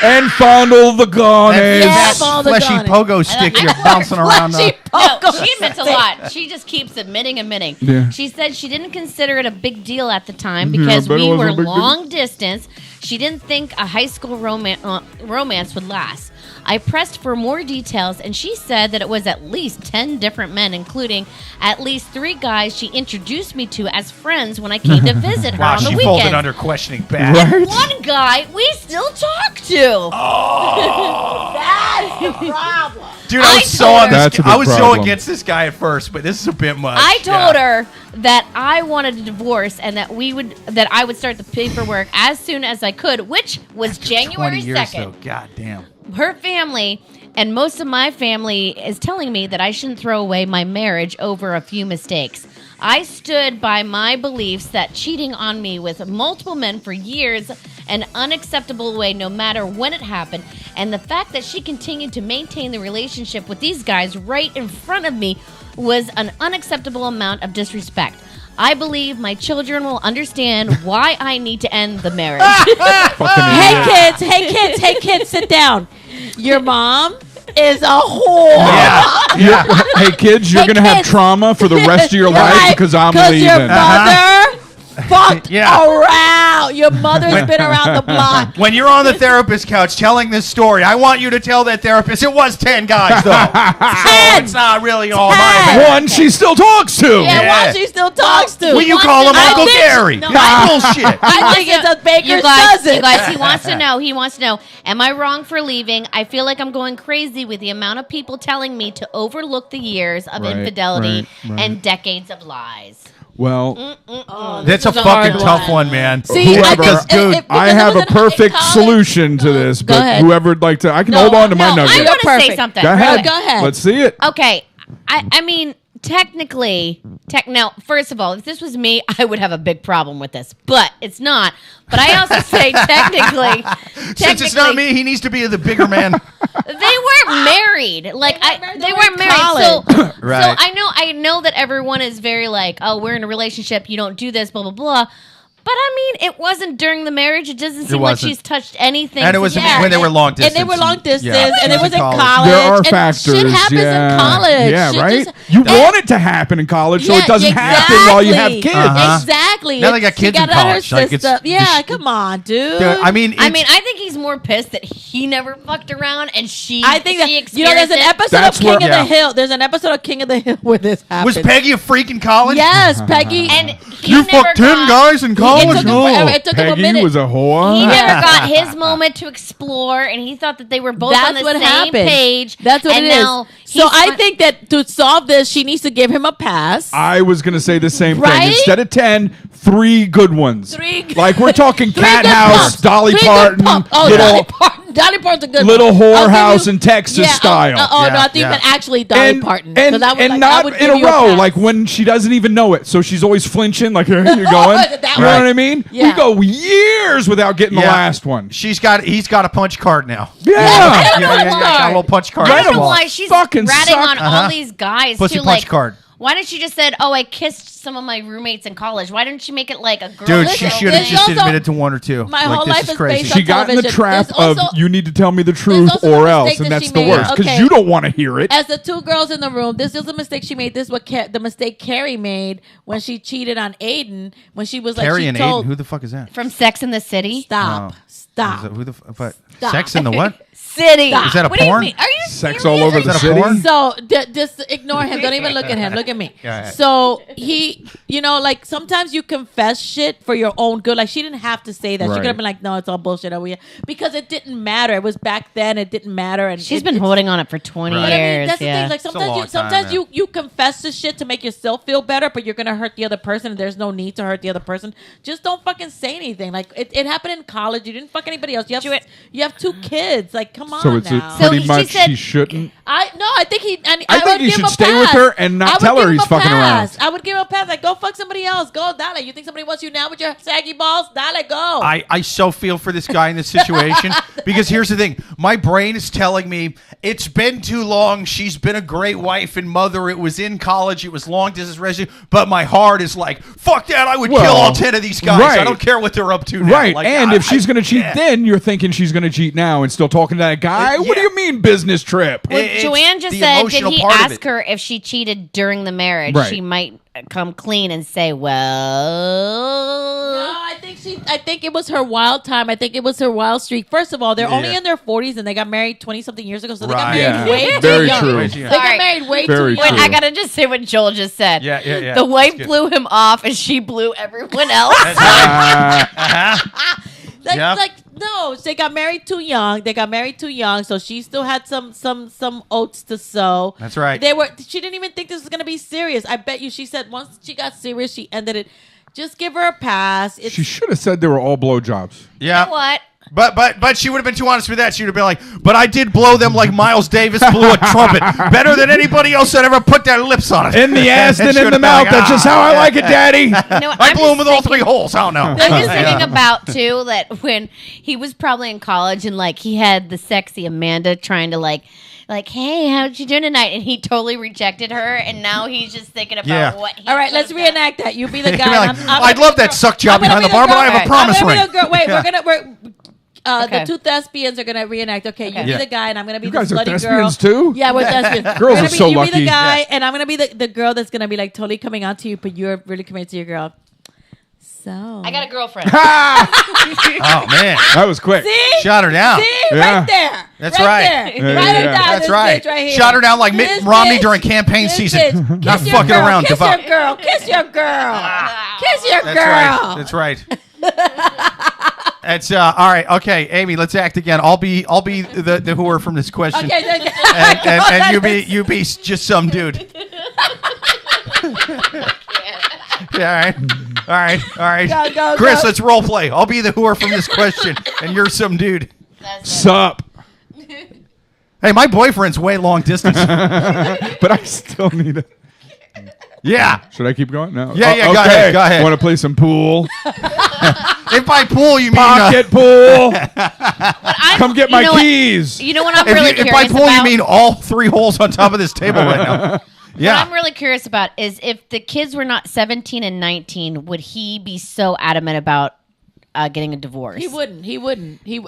And fondle the gonads. That all the fleshy gun. pogo stick you're bouncing around. No, she admits a lot. She just keeps admitting. Yeah. She said she didn't consider it a big deal at the time because but it we wasn't were a big deal. long distance. She didn't think a high school romance would last. I pressed for more details, and she said that it was at least 10 different men, including at least 3 guys she introduced me to as friends when I came to visit her Wow, on the she weekends. folded under questioning bad. Right? One guy we still talk to. That's the problem. Dude, I I was so told on her- this. That's a big I was so problem. against this guy at first, but this is a bit much. I told Yeah. her that I wanted a divorce and that I would start the paperwork as soon as I could, which was January 20 years 2nd. though. God damn. Her family and most of my family is telling me that I shouldn't throw away my marriage over a few mistakes. I stood by my beliefs that cheating on me with multiple men for years an unacceptable way no matter when it happened, and the fact that she continued to maintain the relationship with these guys right in front of me was an unacceptable amount of disrespect. I believe my children will understand why I need to end the marriage. Hey kids, sit down. Your mom is a whore. Yeah. Hey, kids, you're Hey, going to have kids. trauma for the rest of your life because I'm Your leaving. mother fucked Yeah. around. Your mother's been around the block. When you're on the therapist couch telling this story, I want you to tell that therapist it was 10 guys, though. So it's not really all my bad. One she still talks to. Yeah, Yeah. why she still talks to. Will you call him I Uncle think- Gary? no, Bullshit. I think it's a baker's You guys, dozen. he wants to know. He wants to know. Am I wrong for leaving? I feel like I'm going crazy with the amount of people telling me to overlook the years of Right, infidelity right. and decades of lies. Well, That's a is a fucking hard tough one. one, man. See, Whoever- I think, dude, because I it have was a in high perfect college- solution to this, Go but ahead. whoever'd like to, I can hold on to my I nugget. want to say perfect. something. Go ahead. Really. Go ahead. Let's see it. Okay. I mean, technically, now, first of all, if this was me, I would have a big problem with this, but it's not. But I also say technically, Since it's not me, he needs to be the bigger man. they weren't married. Like they weren't married. Right. So I know that everyone is very like, oh, we're in a relationship. You don't do this, blah blah blah. But I mean, it wasn't during the marriage. It doesn't seem like she's touched anything. And it was when they were long distance. And they were long distance, Yeah. and it was in college. There are and factors. Shit happens in college. Yeah, Shit right? just- You want it to happen in college so it doesn't happen while you have kids. Exactly. Now they got kids in college. Like come on, dude. I mean, I think he's more pissed that he never fucked around and she. I think that experienced there's an episode That's of King where- of the Hill. There's an episode of King of the Hill where this happens. was Peggy a freak in college? Yes, Peggy. And he You never fucked 10 got- guys in college? It took him a Peggy minute. was a whore. He never got his moment to explore, and he thought that they were both on the same page. That's what and it is. now So he's I think that to solve this, she needs to give him a pass. I was going to say the same Right? thing. Instead of 10, 3 good ones. Like we're talking Three Cat good House, pumps. Dolly Three good Parton, pumps. Oh, little, Dolly Parton. Dolly Parton's a good little one. I'll give whorehouse you- in Texas style. No, I think that actually Dolly Parton. 'Cause I would and like- I not would in give a you row, pass. like when she doesn't even know it. So she's always flinching, like, here you're going. That You know one. what I mean? Yeah. We go years without getting the Yeah. last one. He's got a punch card now. Yeah. Got a little punch card. I don't know Incredible. why she's Fucking ratting suck. on all these guys Pussy too. punch Like, card. why didn't she just said, "Oh, I kissed some of my roommates in college"? Why didn't she make it like a girl? Dude, girl she should have thing? just also- admitted to 1 or 2. My like, whole this life is is crazy. based She on got in the television. trap There's of also- you need to tell me the truth also the or else, mistake and that that's she the made. worst because Okay. you don't want to hear it. As the 2 girls in the room, this is a mistake she made. This is what the mistake Carrie made when she cheated on Aiden. When she was like, Carrie she and told, Aiden. Who the fuck is that? From Sex in the City. stop, Oh. stop. Who the but Stop. Sex in the what? City. Stop. Is that a What do you porn? mean? Are you Sex serious? all over Is the that a city. porn? So just ignore him. Don't even look at him. Look at me. Yeah. So he, like sometimes you confess shit for your own good. Like she didn't have to say that. She Right. could have been like, "No, it's all bullshit over here," because it didn't matter. It was back then. It didn't matter. And She's it- been it's- holding on it for 20 Right. But I mean, years. that's the yeah. thing. Like a long sometimes time, you confess to shit to make yourself feel better, but you're gonna hurt the other person. And there's no need to hurt the other person. Just don't fucking say anything. Like it happened in college. You didn't fuck anybody else. You have 2 kids. Like come on So it's now. So pretty she much said- she shouldn't. I think he. And I I think would you give should him a stay with pass. her and not I would tell her give him he's a fucking pass. around. I would give him a pass. Like go fuck somebody else. Go, Dale. You think somebody wants you now with your saggy balls? Dale, go. I so feel for this guy in this situation because here's the thing. My brain is telling me it's been too long. She's been a great wife and mother. It was in college. It was long distance relationship. But my heart is like, fuck that. I would kill all 10 of these guys. right. I don't care what they're up to now. Right, Like, and if she's going to cheat, yeah. then you're thinking she's going to cheat now and still talking to that guy. What do yeah. you mean business trip? Well, It's Joanne just the said, did emotional he part of ask it. her if she cheated during the marriage? Right. She might come clean and say, No, well. I think it was her wild time. I think it was her wild streak. First of all, they're only Yeah. in their 40s and they got married 20-something years ago. So they got Right. married Yeah. way too Very young. true. Way too They young. got Sorry. married way Very too Wait, young. true. I gotta just say what Joel just said. Yeah. The wife That's good. blew him off, and she blew everyone else. Like, Yep. like no, they got married too young. So she still had some oats to sow. That's right. She didn't even think this was gonna be serious. I bet you she said once she got serious, she ended it. Just give her a pass. It's, She should have said they were all blowjobs. Yeah. You know what? But she would have been too honest with that. She would have been like, but I did blow them like Miles Davis blew a trumpet. Better than anybody else that ever put their lips on it. In the ass And and she in would the have been mouth. like, That's just how I like it, Daddy. No, I I'm blew them just with all thinking- 3 holes. I don't know. I'm just thinking about too that when he was probably in college and like he had the sexy Amanda trying to like, hey, how'd you doing tonight? And he totally rejected her, and now he's just thinking about Yeah. what. He all right, let's could've done. reenact that. You be the You'd guy. be like, and I'm I'd gonna love be that the suck girl. job I'm gonna behind the be bar, but I girl. have a promise I'm gonna ring. be the girl. Wait, Yeah. Okay. the 2 thespians are gonna reenact. Okay, you be Yeah. the guy, and I'm gonna be You the guys are slutty girl. thespians too? Yeah, we're thespians. Girls We're are gonna so You be lucky. the guy, Yeah. and I'm gonna be the girl that's gonna be like totally coming on to you, but you're really committed to your girl. So I got a girlfriend. Oh, man. That was quick. see, Shot her down. see, Yeah. right there. That's right. right. There. Yeah, Write it yeah. down. That's This right. bitch right here. Shot her down like Mitt This Romney bitch. during campaign This season. bitch. Not Kiss your fucking girl. around. Kiss Devout. your girl. Kiss your girl. Kiss your That's girl. right. That's right. That's all right. Okay, Amy, let's act again. I'll be the whore from this question, Okay. and you be just some dude. Yeah, all right. Go, Chris, go. let's role play. I'll be the whore from this question, and you're some dude. Sup. Hey, my boyfriend's way long distance. But I still need it. Yeah. Should I keep going? No. Yeah, Oh, go ahead, go ahead. Want to play some pool? If by pool you mean Pocket pool. I'm- Come get you my know what- keys. You know what I'm if, really if curious by pool about? you mean all 3 holes on top of this table right now. What Yeah. I'm really curious about is if the kids were not 17 and 19, would he be so adamant about getting a divorce? He wouldn't.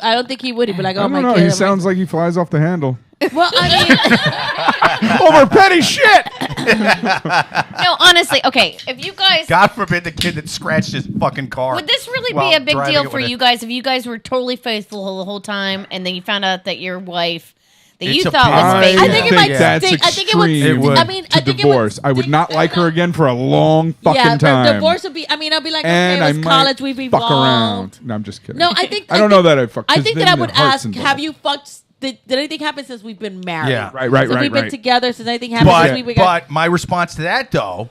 I don't think he would. He'd be like, I "Oh my don't know. kid." He sounds like he flies off the handle. Well, I mean, Over petty shit. No, honestly, okay. If you guys, God forbid the kid that scratched his fucking car. would this really while be a big driving deal it for with you guys if you guys were totally faithful the whole time and then you found out that your wife that It's you a thought big- was I faithful? I think it might that's stink. I think it would. extreme It would. I mean, to I think divorce. it I would not like her again for a long fucking yeah, time. divorce would be. I mean, I'll be like, and okay, I it was might college. We've fuck evolved. around. No, I'm just kidding. No, I think I don't know that I fucked. I 'cause think then that I the would heart's ask, involved. have you fucked? Did anything happen since we've been married? Yeah. Right, Since we've been right. together, since anything happened since we were. But my response to that, though,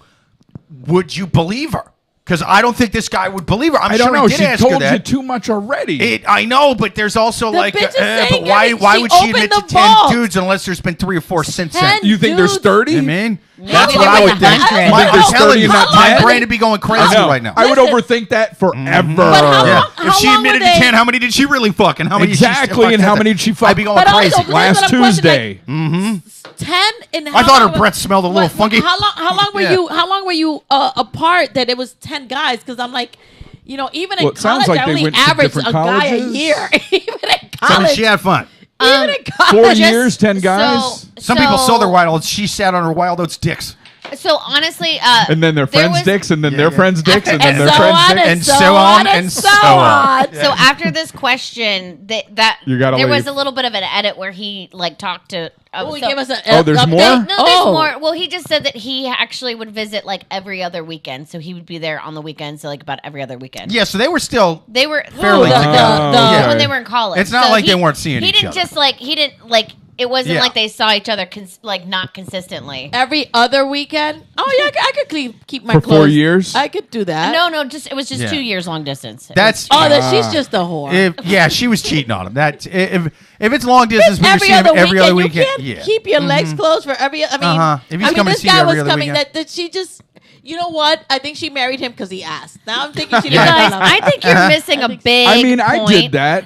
would you believe her? Because I don't think this guy would believe her. I'm I sure don't know. he did She ask her told you that. too much already. I know, but there's also The like, bitch is saying but why everything. would She she admit to opened the 10 vault. dudes unless there's been 3 or 4 since 10 then? You think there's dudes. 30? I mean, Maybe that's there what I was would think. 100. My, You think there's I'm telling 30 you, and not my 10? brain would be going I crazy know. right now. I would Listen. overthink that forever. But how Yeah. long- If she long admitted were to they- 10, how many did she really fuck? And how many Exactly, did she fuck and how since many then? did she fuck? I'd be going But also, crazy. but Last that's what I'm questioning, Tuesday. 10 and I thought her breath smelled a little funky. How long were Yeah. you? How long were you apart? That it was 10 guys? Because I'm like, you know, even Well, in it sounds college, like I they only went to averaged a different guy a colleges. year. Even in So college, she had fun. even in 4 college, years, 10 guys. Some people saw their wild oats. She sat on her wild oats dicks. So honestly, And then their there friends' was- dicks, and then Yeah, their yeah. friends' dicks, and then and their so friends' on dicks. and and so so on on and and so so on. on. So after this question, that You gotta there was leave. a little bit of an edit where he like talked to. Oh, he so- gave us a. Oh, there's update. more? No, there's Oh. more. Well, he just said that he actually would visit like every other weekend, so he would be there on the weekends, so like about every other weekend. Yeah, so they were still. They were Fairly the- together. the- when they were in college. It's not So like they weren't seeing He each didn't other. just like he didn't like. It wasn't Yeah. like they saw each other like not consistently. Every other weekend. Oh yeah, I could keep my For clothes. 4 years? I could do that. No, just it was just Yeah. 2 years long distance. It That's Oh, that she's just a whore. yeah, she was cheating on him. That if it's long distance, but you every see him other every other weekend. weekend. You Yeah. can't keep your legs closed for every. I mean, Uh-huh. If he's I mean, coming to this see you guy every was other coming. weekend. That she just. You know what? I think she married him because he asked. Now I'm thinking she You didn't. guys, I think you're missing a big. I mean, I point. did that.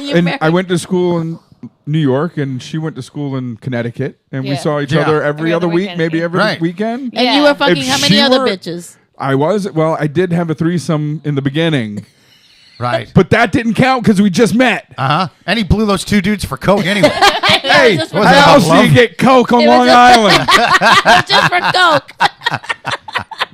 You And married- I went to school in New York, and she went to school in Connecticut, and we Yeah. saw each Yeah. other every other week, weekend, maybe yeah. every Right. weekend. And Yeah. you were fucking If how many she other were- bitches? I was. Well, I did have a threesome in the beginning, Right. but that didn't count because we just met. And he blew those 2 dudes for coke anyway. Hey, just how for Was that else about do you love? get coke on It was Long just- Island? Just for coke.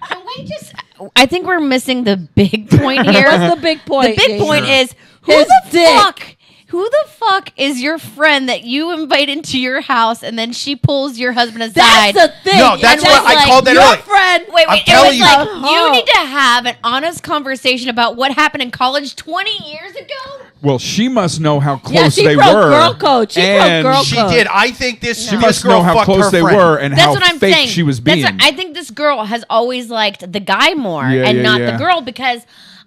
Can we just? I think we're missing the big point here. What's the big point? The big point is who His the dick. fuck? Who the fuck is your friend that you invite into your house and then she pulls your husband aside? That's the thing. No, that's And what I like, called that your earlier. friend. Wait, I'm it telling was you. like Uh-huh. you need to have an honest conversation about what happened in college 20 years ago. Well, she must know how Yeah, close she they broke were. girl code. She broke and girl She code. did. I think this. She this must girl know how fucked close her they friend. were and That's how what I'm fake saying. she was That's being. what- I think this girl has always liked the guy more Yeah, and yeah, not yeah. the girl because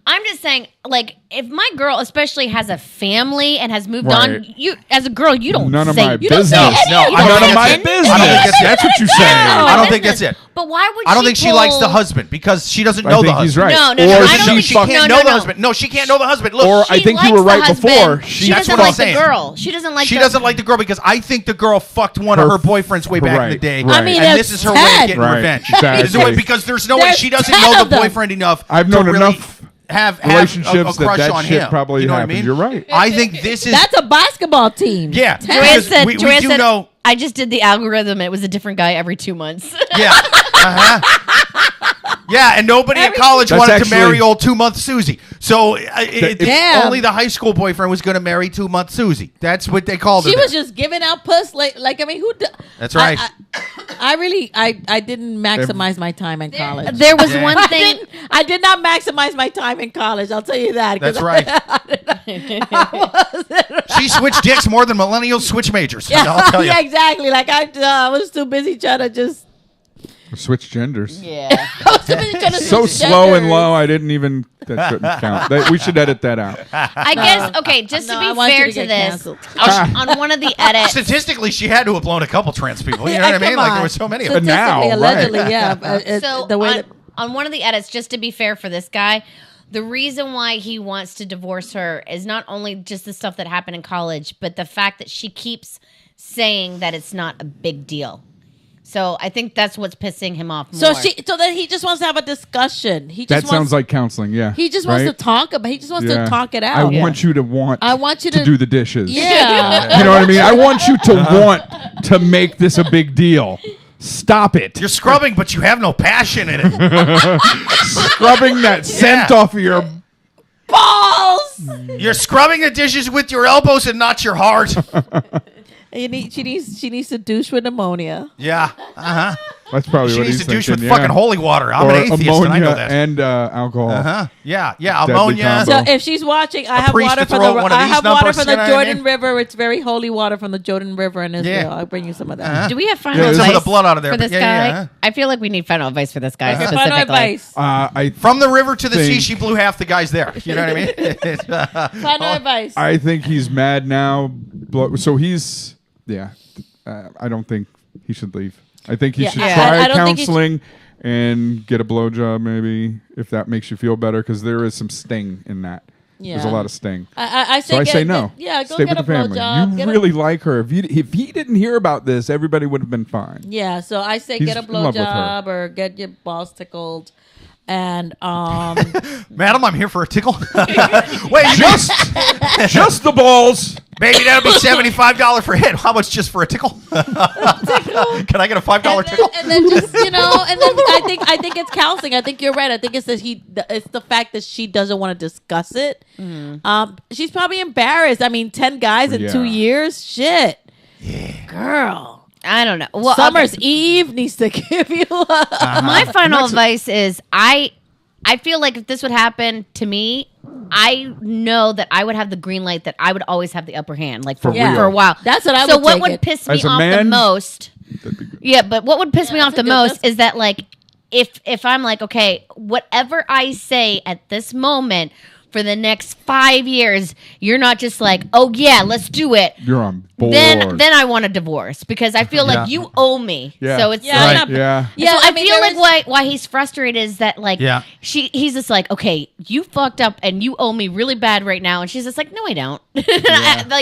I'm just saying, like, if my girl especially has a family and has moved on, Right. you as a girl, you don't None of say my you don't say business. any No, of I that. don't None think of my that's it. business. I don't think that's it. That's what you No, say. I don't think business. that's it. But why would I don't she think she likes the pull- husband because she doesn't I know the think husband. he's right. No, no, or no, I don't She, think she No, can't no, know the no. husband. No, she can't know the husband. Look, Or I She think you likes were the right husband. before. She That's doesn't what I'm like the saying. girl. She doesn't like. she the, doesn't like the girl because I think the girl fucked one of her boyfriends way back in the Right, day. right. I mean, and it's this is her way of 10. getting Right, revenge. exactly. This is the way- because there's no way There's she doesn't 10 know of the them. boyfriend enough. I've to known really enough have relationships a crush that on shit him. probably you know happened. What I mean? You're right. I think this is That's a basketball team. yeah. Joanne because said. we Joanne do said. know. I just did the algorithm. It was a different guy every 2 months. Yeah. Yeah, and nobody at college That's wanted to actually- marry old 2-month Susie. So Damn. only the high school boyfriend was going to marry 2-month Susie. That's what they called her. She there. was just giving out puss like I mean who? That's right. I really I didn't maximize my time in college. There was Yeah. one I thing. I did not maximize my time in college. I'll tell you that. 'cause That's right. She switched dicks more than millennials switch majors. I'll tell you. Yeah, exactly. Like I was too busy trying to just. Switch genders. Yeah. I was too busy trying to So switch slow and genders. low, I didn't even. That couldn't count. We should edit that out. I guess. Okay, just No, to I be want you fair to to get this, canceled. on one of the edits. Statistically, she had to have blown a couple trans people. You know Yeah, what I mean? come Like on. there were so many of But them. now, Statistically, right. allegedly, yeah. So the way on, that, on one of the edits, just to be fair for this guy, the reason why he wants to divorce her is not only just the stuff that happened in college, but the fact that she keeps saying that it's not a big deal. So I think that's what's pissing him off more. So then he just wants to have a discussion. That sounds like counseling. Yeah. He just wants to talk about. He just wants to talk it out. I want you to do the dishes. Yeah. You know what I mean? I want you to want to make this a big deal. Stop it. You're scrubbing, but you have no passion in it. Scrubbing that scent off of your balls. You're scrubbing the dishes with your elbows and not your heart. She needs to douche with ammonia. Yeah. Uh-huh. That's probably She what needs he's to douche thinking, with fucking holy water. I'm or an atheist, ammonia and I know that. and alcohol. Uh-huh. Yeah. Deadly Ammonia. combo. So if she's watching, I have priest water to from throw the one of these numbers, Jordan you know what I mean? River. It's very holy water from the Jordan River in Israel. Yeah. I'll bring you some of that. Uh-huh. Do we have final Yeah, advice some of the blood out of there, for this but guy? yeah. I feel like we need final advice for this guy specifically. Final advice. From the river to the sea, think- she blew half the guys there. You know what I mean? Final advice. I think he's mad now. So he's, I don't think he should leave. I think he Yeah, should I- try I don't think he counseling and get a blowjob maybe, if that makes you feel better, because there is some sting in that. There's a Yeah. lot of sting. I say So I say no. Go Stay get with a the family. blowjob. You really like her. If he didn't hear about this, everybody would have been fine. Yeah, so I say He's get a in love with her. blowjob or get your balls tickled. And Madam, I'm here for a tickle. Wait, Just the balls. maybe that'll be $75 for a hit. How much just for a tickle? Can I get a $5 tickle? and then just and then I think it's counseling. I think you're right. I think it's the fact that she doesn't want to discuss it. She's probably embarrassed. I mean, 10 guys in 2 years, shit. Yeah, girl. I don't know. Well, Summer's Eve needs to give you my final advice is I feel like if this would happen to me, I know that I would have the green light that I would always have the upper hand, like for real. a while. That's what I would So what take would it. piss me As a off the man, most? That'd be good. Yeah, but what would piss me off that's the a good- most that's- is that like if I'm like, okay, whatever I say at this moment for the next 5 years, you're not just like, oh yeah, let's do it. You're on board. Then I want a divorce because I feel like you owe me. Yeah. So it's Yeah, like, I'm not- Yeah. Yeah, so I mean, feel there like is- why he's frustrated is that like he's just like, okay, you fucked up and you owe me really bad right now, and she's just like, no, I don't. Like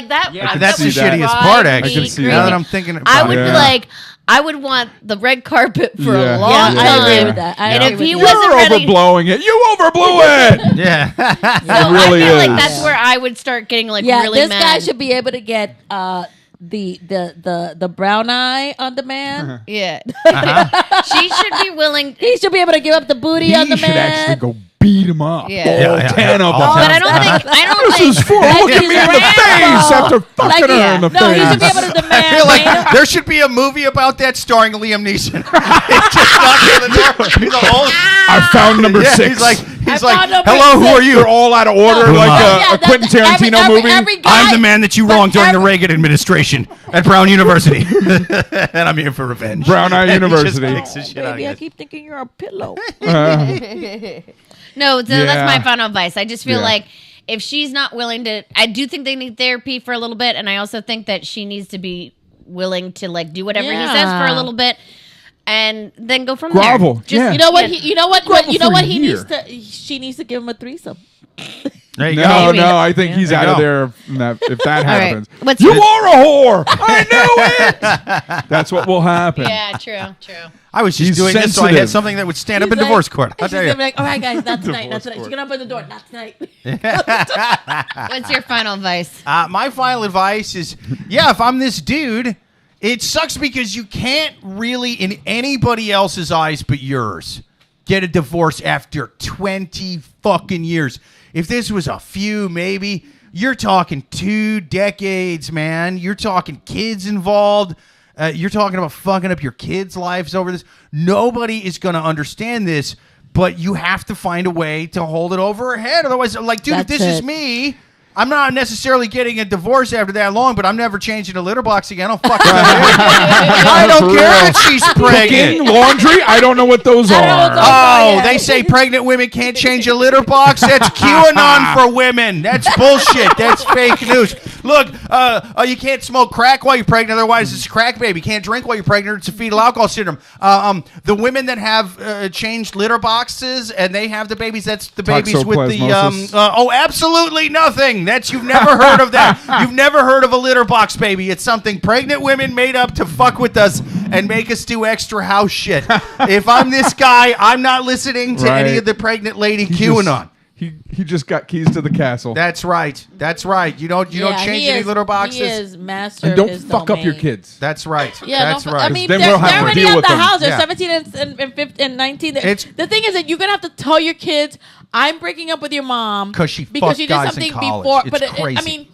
that. I That's can the see that. shittiest part, drive me actually. I can see Now that. that I'm thinking about I it. would Yeah. be like, I would want the red carpet for Yeah. a long Yeah, time. I agree with that. I And agree if with he you. wasn't You're ready, overblowing it. You overblew it. Yeah. so really I feel like is. that's where I would start getting like Yeah, really this mad. guy should be able to get the brown eye on demand. Yeah, she should be willing. He should be able to give up the booty He on the should actually man. go beat him up. Yeah. All Yeah, 10 of all them. But I don't This is think. for looking he's me in the Rambo. face after fucking Like, her in the no, he should be face. able to I demand. feel like there should be a movie about that starring Liam Neeson. He's just knocking on the door. He's a old. I found number Yeah, 6. he's like, found number hello, who 6. are you? You're all out of order, No. like Yeah, a Quentin Tarantino movie. Every guy, I'm the man that you wronged during the every- Reagan administration at Brown University, and I'm here for revenge. Brown Eye And he just University. kicks the shit out of Baby, I you. keep thinking you're a pillow. No, so Yeah. that's my final advice. I just feel Yeah. like if she's not willing to, I do think they need therapy for a little bit, and I also think that she needs to be willing to like do whatever he says for a little bit, and then go from Grovel, there. Just, yeah. You know what? You know what? Grovel You know for what? a He year. needs to. She needs to give him a threesome. There you No, go. Maybe. no, I think he's There you out of go. there from that, if that right. happens. What's You your- are a whore. I knew it. That's what will happen. Yeah, true. I was just He's doing this so I had sensitive. something that would stand up He's in like- divorce court. I'll and tell she's you. gonna be like, all right, guys, not tonight, not Divorce tonight. She's court. gonna open the door, not tonight. What's your final advice? My final advice is, if I'm this dude, it sucks because you can't really, in anybody else's eyes but yours, get a divorce after 20 fucking years. If this was a few, maybe, you're talking 2 decades, man. You're talking kids involved. You're talking about fucking up your kids' lives over this. Nobody is going to understand this, but you have to find a way to hold it over her head. Otherwise, like, dude, if That's this is it. me, I'm not necessarily getting a divorce after that long, but I'm never changing a litter box again. I'll fucking I don't For care real. if she's pregnant. Cooking, laundry, I don't know what those I don't know what are. those Oh, yeah. they say pregnant women can't change a litter box? That's QAnon for women. That's bullshit. That's fake news. Look, you can't smoke crack while you're pregnant, otherwise it's a crack baby. You can't drink while you're pregnant, it's a fetal alcohol syndrome. The women that have changed litter boxes and they have the babies, that's the babies with the absolutely nothing. You've never heard of that. You've never heard of a litter box baby. It's something pregnant women made up to fuck with us and make us do extra house shit. If I'm this guy, I'm not listening to any of the pregnant lady QAnon. He just got keys to the castle. That's right. You don't change any litter boxes. He is master. And don't his fuck domain. up your kids. That's right. Yeah, that's right. I mean, then they're we'll have to already deal at with the them. house. They're Yeah. 17 and 15 and 19. The thing is that you're gonna have to tell your kids, "I'm breaking up with your mom because she you fucked did guys something in college. before." It's But crazy. I mean,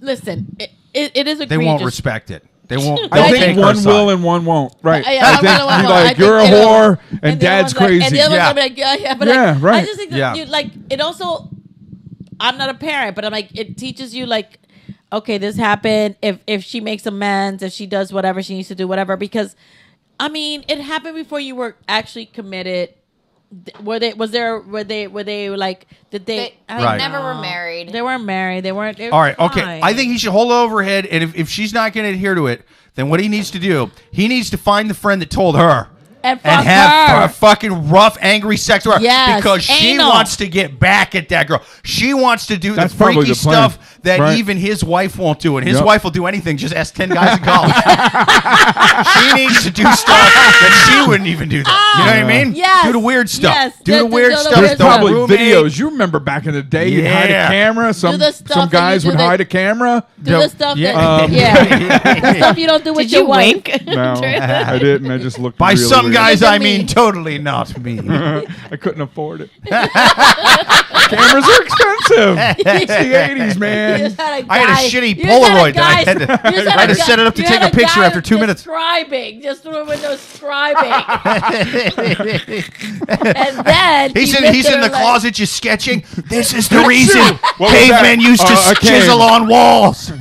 listen, it is egregious. They won't respect it. They won't. I they'll take think her one side. will and one won't. Right. Yeah, I one think will and you're one like, won't. you're a I think the other whore one- and the other dad's one's like- crazy. And the other one's Yeah. gonna be like, yeah, but Yeah, like, right. I just think that Yeah. you like it also. I'm not a parent, but I'm like, it teaches you like, okay, this happened. If she makes amends, if she does whatever she needs to do, whatever. Because, I mean, it happened before you were actually committed. Were they like? Did they? They Right. never were married. They weren't married. They weren't. All right, okay. fine. I think he should hold it over her head, and if she's not going to adhere to it, then what he needs to do, he needs to find the friend that told her. and And fuck have her. fucking rough, angry sex with her. Yes, because she anal. wants to get back at that girl. She wants to do That's the probably freaky the plan. stuff that Right. even his wife won't do. And his Yep. wife will do anything. Just ask 10 guys in college. She needs to do stuff that she wouldn't even do that. You know what I mean? Yes. Do the weird stuff. Yes. Do the Do weird the stuff. weird There's stuff. probably Roommate. videos. You remember back in the day, you'd hide Yeah. a camera. Some the stuff that guys you would do that- hide a camera. Do the stuff Yeah. that the stuff you don't do with Did your you wife. wink? No, I didn't. I just looked By really some weird. guys, Look at I mean me. totally not me. I couldn't afford it. Cameras are expensive. It's the 80s, man. I had a shitty Polaroid that I had to- I had to set it up to take a picture after 2 minutes. Describing, just through a window scribing. And then He's in the closet just sketching. This is the Picture. reason What was cavemen that? used to A cane. chisel on walls. Oh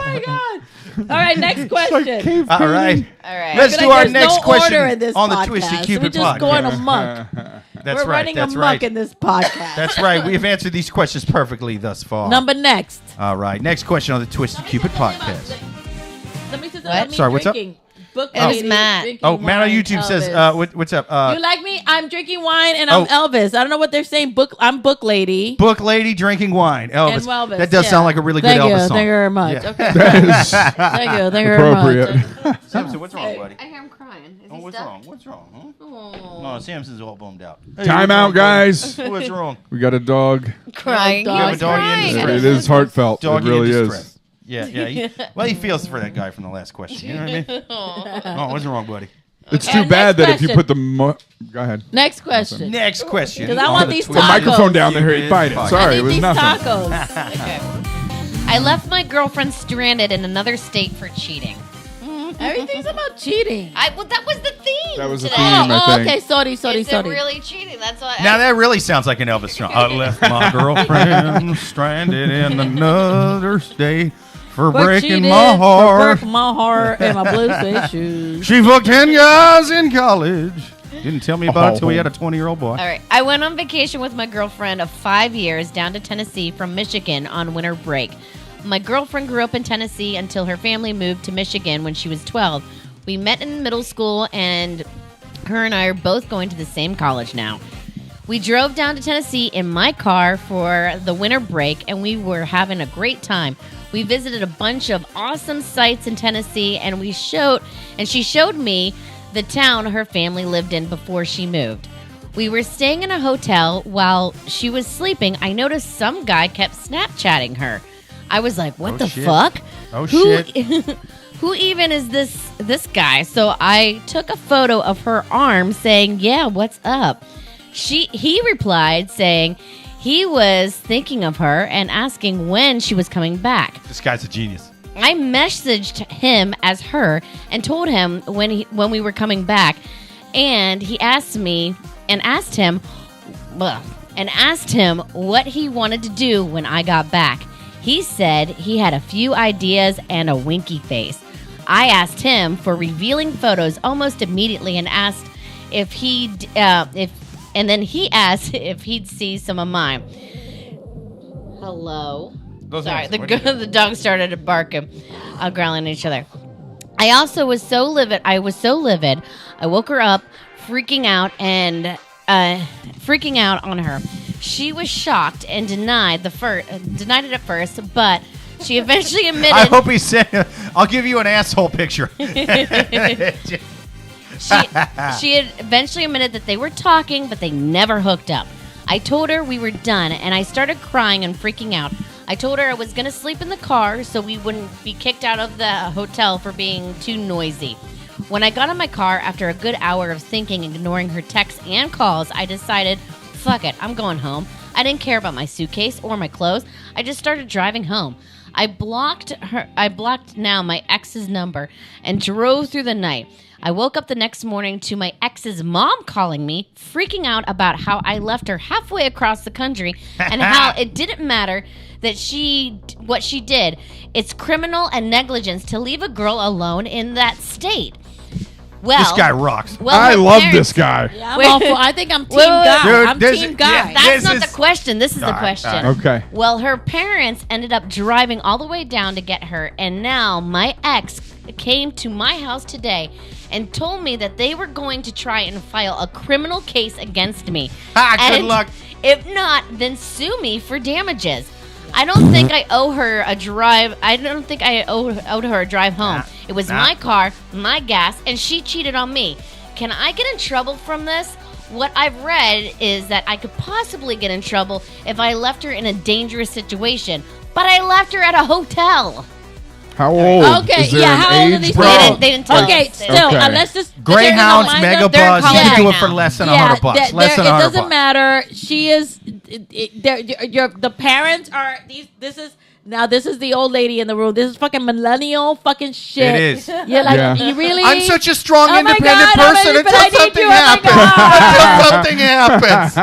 my god! All right, next question. All right. All right. Let's I feel do like our there's next no question order in this on the podcast. Twisted Cupid We're just going podcast. amok. That's We're right. running That's amok right. in this podcast. That's right. We have answered these questions perfectly thus far. Number next. All right. Next question on the Twisted Cupid podcast. Let me just What? Sorry, what's up? Book It was lady Matt. drinking Oh, man on wine, YouTube says, Elvis. what's up? You like me? I'm drinking wine and I'm Oh. Elvis. I don't know what they're saying. I'm book lady. Book lady drinking wine. Elvis. And Elvis, That does yeah. sound like a really good Thank Elvis you. song. Thank you very much. Yeah. Okay. That is Thank you. Thank you very appropriate. much. Samson, what's wrong, buddy? I hear him crying. Is Oh, he what's stuck? wrong? What's wrong? Huh? Oh. No, Samson's all bummed out. Hey, Time what's out, wrong, buddy? guys. What's wrong? We got a dog. Crying. Dog. He You have was a doggy in crying. distress. It is heartfelt. Doggy it really in is. distress. Yeah. Well, he feels for that guy from the last question. You know what I mean? Oh, what's wrong, buddy? It's Okay. too bad Next that if you question. put the go ahead. Next question. Next question. 'Cause I on want the these Twisted The tacos. microphone down there. Cupid He bite it. podcast. Sorry, I it was need these nothing. tacos. Okay. I left my girlfriend stranded in another state for cheating. Everything's about cheating. Well, that was the theme. That was the today. theme, I think. Okay. Sorry. Is it really cheating? That's what. Now that really sounds like an Elvis song. I left my girlfriend stranded in another state for breaking my heart. Breaking my heart and my blue suede shoes. She fucked 10 guys in college. Didn't tell me about it till we had a 20-year-old boy. All right. I went on vacation with my girlfriend of 5 years down to Tennessee from Michigan on winter break. My girlfriend grew up in Tennessee until her family moved to Michigan when she was 12. We met in middle school, and her and I are both going to the same college now. We drove down to Tennessee in my car for the winter break, and we were having a great time. We visited a bunch of awesome sites in Tennessee, and she showed me the town her family lived in before she moved. We were staying in a hotel. While she was sleeping, I noticed some guy kept Snapchatting her. I was like, what the shit. fuck? Oh, Who- shit. Who even is this guy? So I took a photo of her arm saying, yeah, what's up? He replied saying he was thinking of her and asking when she was coming back. This guy's a genius. I messaged him as her and told him when we were coming back, and he asked him what he wanted to do when I got back. He said he had a few ideas and a winky face. I asked him for revealing photos almost immediately and asked if then he asked if he'd see some of mine. Hello. Sorry, the dog started to bark and growling at each other. I also was so livid. I woke her up, freaking out on her. She was shocked and denied it at first, but she eventually admitted. I hope he said, "I'll give you an asshole picture." She had eventually admitted that they were talking, but they never hooked up. I told her we were done, and I started crying and freaking out. I told her I was going to sleep in the car so we wouldn't be kicked out of the hotel for being too noisy. When I got in my car, after a good hour of thinking and ignoring her texts and calls, I decided, fuck it, I'm going home. I didn't care about my suitcase or my clothes. I just started driving home. I blocked now my ex's number and drove through the night. I woke up the next morning to my ex's mom calling me, freaking out about how I left her halfway across the country and how it didn't matter that what she did. It's criminal and negligence to leave a girl alone in that state. Well, this guy rocks. I love this guy. Yeah, I think I'm team guy. Dude, I'm team guy. yeah, That's not the question. This is the question. Okay. Well, her parents ended up driving all the way down to get her, and now my ex came to my house today and told me that they were going to try and file a criminal case against me. Good luck. If not, then sue me for damages. I don't think I owe her a drive. I don't think I owed her a drive home. It was my car, my gas, and she cheated on me. Can I get in trouble from this? What I've read is that I could possibly get in trouble if I left her in a dangerous situation, but I left her at a hotel. How old? Okay, Is there yeah, an how old are age these bracket? people? They didn't tell Okay, us. still, Okay. let's just... Greyhounds, they're in Megabus, college you can do it now. for less than $100. Less than $100. It doesn't matter. She is... the parents are... This is the old lady in the room. This is fucking millennial fucking shit. It is. You're like, Yeah. you really... I'm such a strong, Oh my independent God, person but I until need something you. Oh my happens. God. Until something happens.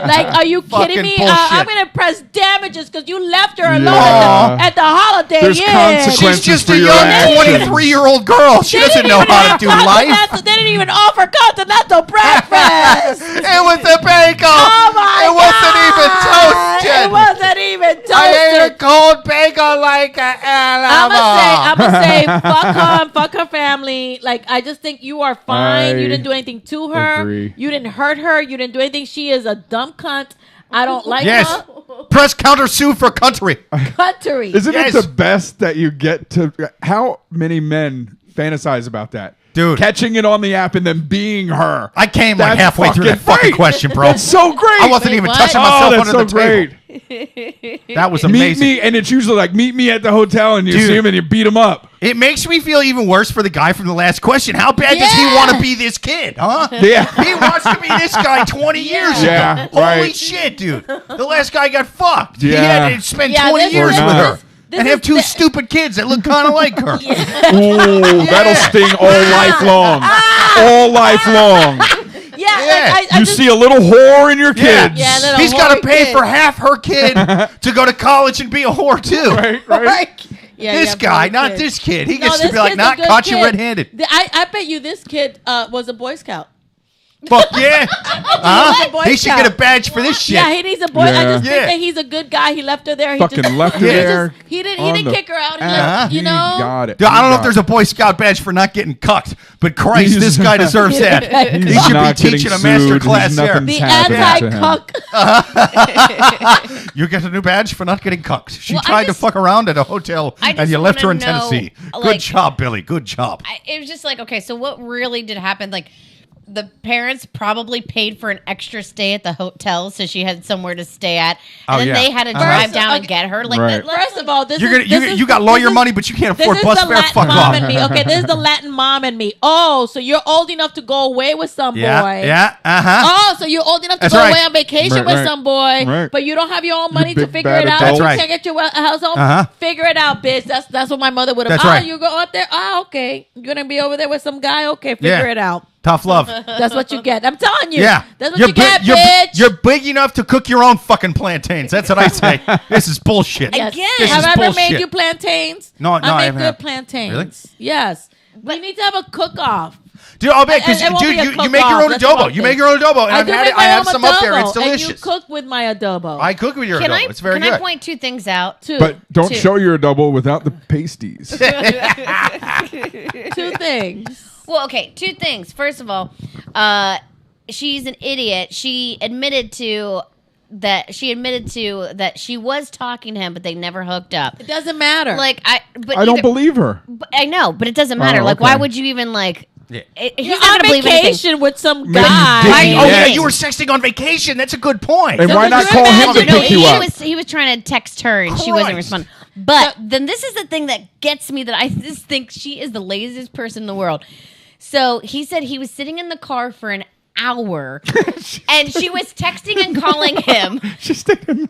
Like, are you kidding Fucking me? bullshit. I'm going to press damages because you left her alone Yeah. at the Holiday There's Inn. consequences. She's just for a your young actions. 23-year-old girl. She They doesn't didn't know even how to have do life. continental- They didn't even offer continental breakfast. It was a bagel. Oh my It wasn't God. even toasted. It wasn't even toasted. I ate a cold bagel like a I'm gonna say, fuck her and fuck her family. Like, I just think you are fine. You didn't do anything to her. agree. You didn't hurt her. You didn't do anything. She is a dumb cunt. I don't like Yes. her. Press counter sue for country. Cuttery. Isn't Yes. it the best that you get to? How many men fantasize about that? Dude. Catching it on the app and then being her. I came like That's halfway through that fucking fucking great. question, bro. That's so great. I wasn't Wait, even what? touching Oh, myself that's under so the table. great. That was Meet amazing. me, and it's usually like meet me at the hotel, and you Dude. see him and you beat him up. It makes me feel even worse for the guy from the last question. How bad does he Yeah. want to be this kid, huh? Yeah. He wants to be this guy 20 years Yeah, ago. Holy right. shit, dude. The last guy got fucked. He Yeah. had to spend Yeah, 20 this years is- with her. this And is have two the- stupid kids that look kind of like her. Ooh, that'll sting all life long. All life long. Yeah, Yeah. like, I You just, see a little whore in your Yeah. kids. Yeah, little He's got to whore pay kid. for half her kid to go to college and be a whore, too. Right, right. Like, yeah, This yeah, guy, poor not kid. this kid. He No, gets to this be like, kid's a not good caught you kid. red-handed. I bet you this kid was a Boy Scout. Fuck yeah. a Boy He should Scout. get a badge for this shit. Yeah, he needs a boy. I Yeah. just Yeah. think that he's a good guy. He left her there. He Fucking just, left her Yeah. there. He didn't on the kick her out. He Uh-huh. left, you know. He got it. Dude, I don't know if He there's got a Boy Scout badge for not getting cucked, but Christ, He's- this guy deserves that. it. He He's should be not getting teaching a master sued. class there. Nothing's The happening to him. anti-cuck. You get a new badge for not getting cucked. She Well, I tried to just- fuck around at a hotel I and just you left her wanna in Tennessee. know, Good like- job, Billy. Good job. It was just like, okay, so what really did happen? Like, the parents probably paid for an extra stay at the hotel so she had somewhere to stay at. And Oh, then yeah. they had to Uh-huh. drive First, down and okay. get her. Like, Right. First of all, this You're is gonna, this you is- got lawyer this is- money, but you can't This afford is bus the fare. Latin Fuck mom off. in me. Okay, this is the Latin mom in me. Oh, so you're old enough to go away with some Yeah, boy. yeah, uh-huh. Oh, so you're old enough to That's go right. away on vacation Right, with right. some boy, Right. but you don't have your own money to big figure bad it out. adult. That's right. You can't get your house home. Uh-huh. Figure it out, bitch. That's what my mother would have. That's right. You go out there. Okay. You're gonna be over there with some guy. Okay, figure Yeah. it out. Tough love. That's what you get. I'm telling you. Yeah. That's what you get, you're, bitch. you're big enough to cook your own fucking plantains. That's what I say. This is bullshit. Yes. Again. This Have is I ever bullshit. made you plantains? No, I I make haven't. good plantains. Really? Yes. We need to have a cook-off. Dude, I'll bet because It won't be a you make your own cook-off. That's the adobo. one You make thing. your own adobo, and I have some up there. It's And you delicious. cook with my adobo. I cook with your adobo. It's very Can good. I point two things out? But don't Two. show your adobo without the pasties. Two things. Well, okay, two things. First of all, she's an idiot. She admitted to that she was talking to him, but they never hooked up. It doesn't matter. I don't believe her. But I know, but it doesn't matter. Oh, Like, why okay. would you even You're he's not on gonna believe anything. vacation with some Maybe guy. you Why didn't are Oh you yeah, dating? you were sexting on vacation. That's a good point. And So why could not you call him to imagine- pick you up? He was trying to text her and she wasn't Christ. responding. But then this is the thing that gets me, that I just think she is the laziest person in the world. So he said he was sitting in the car for an hour and she was texting and calling him. She's taking. No,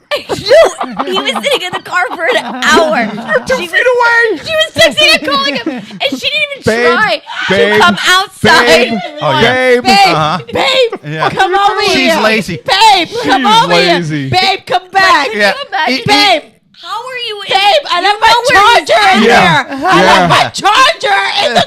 he was sitting in the car for an hour. She was texting and calling him, and she didn't even try to come outside. Oh, yeah. Babe. Babe, Yeah. come over She's here. lazy. Babe, come She's over lazy. here. Babe, come back. Yeah. Can you imagine? Babe, How are you? babe, I left my know where you charger in Yeah. here. I left my charger in the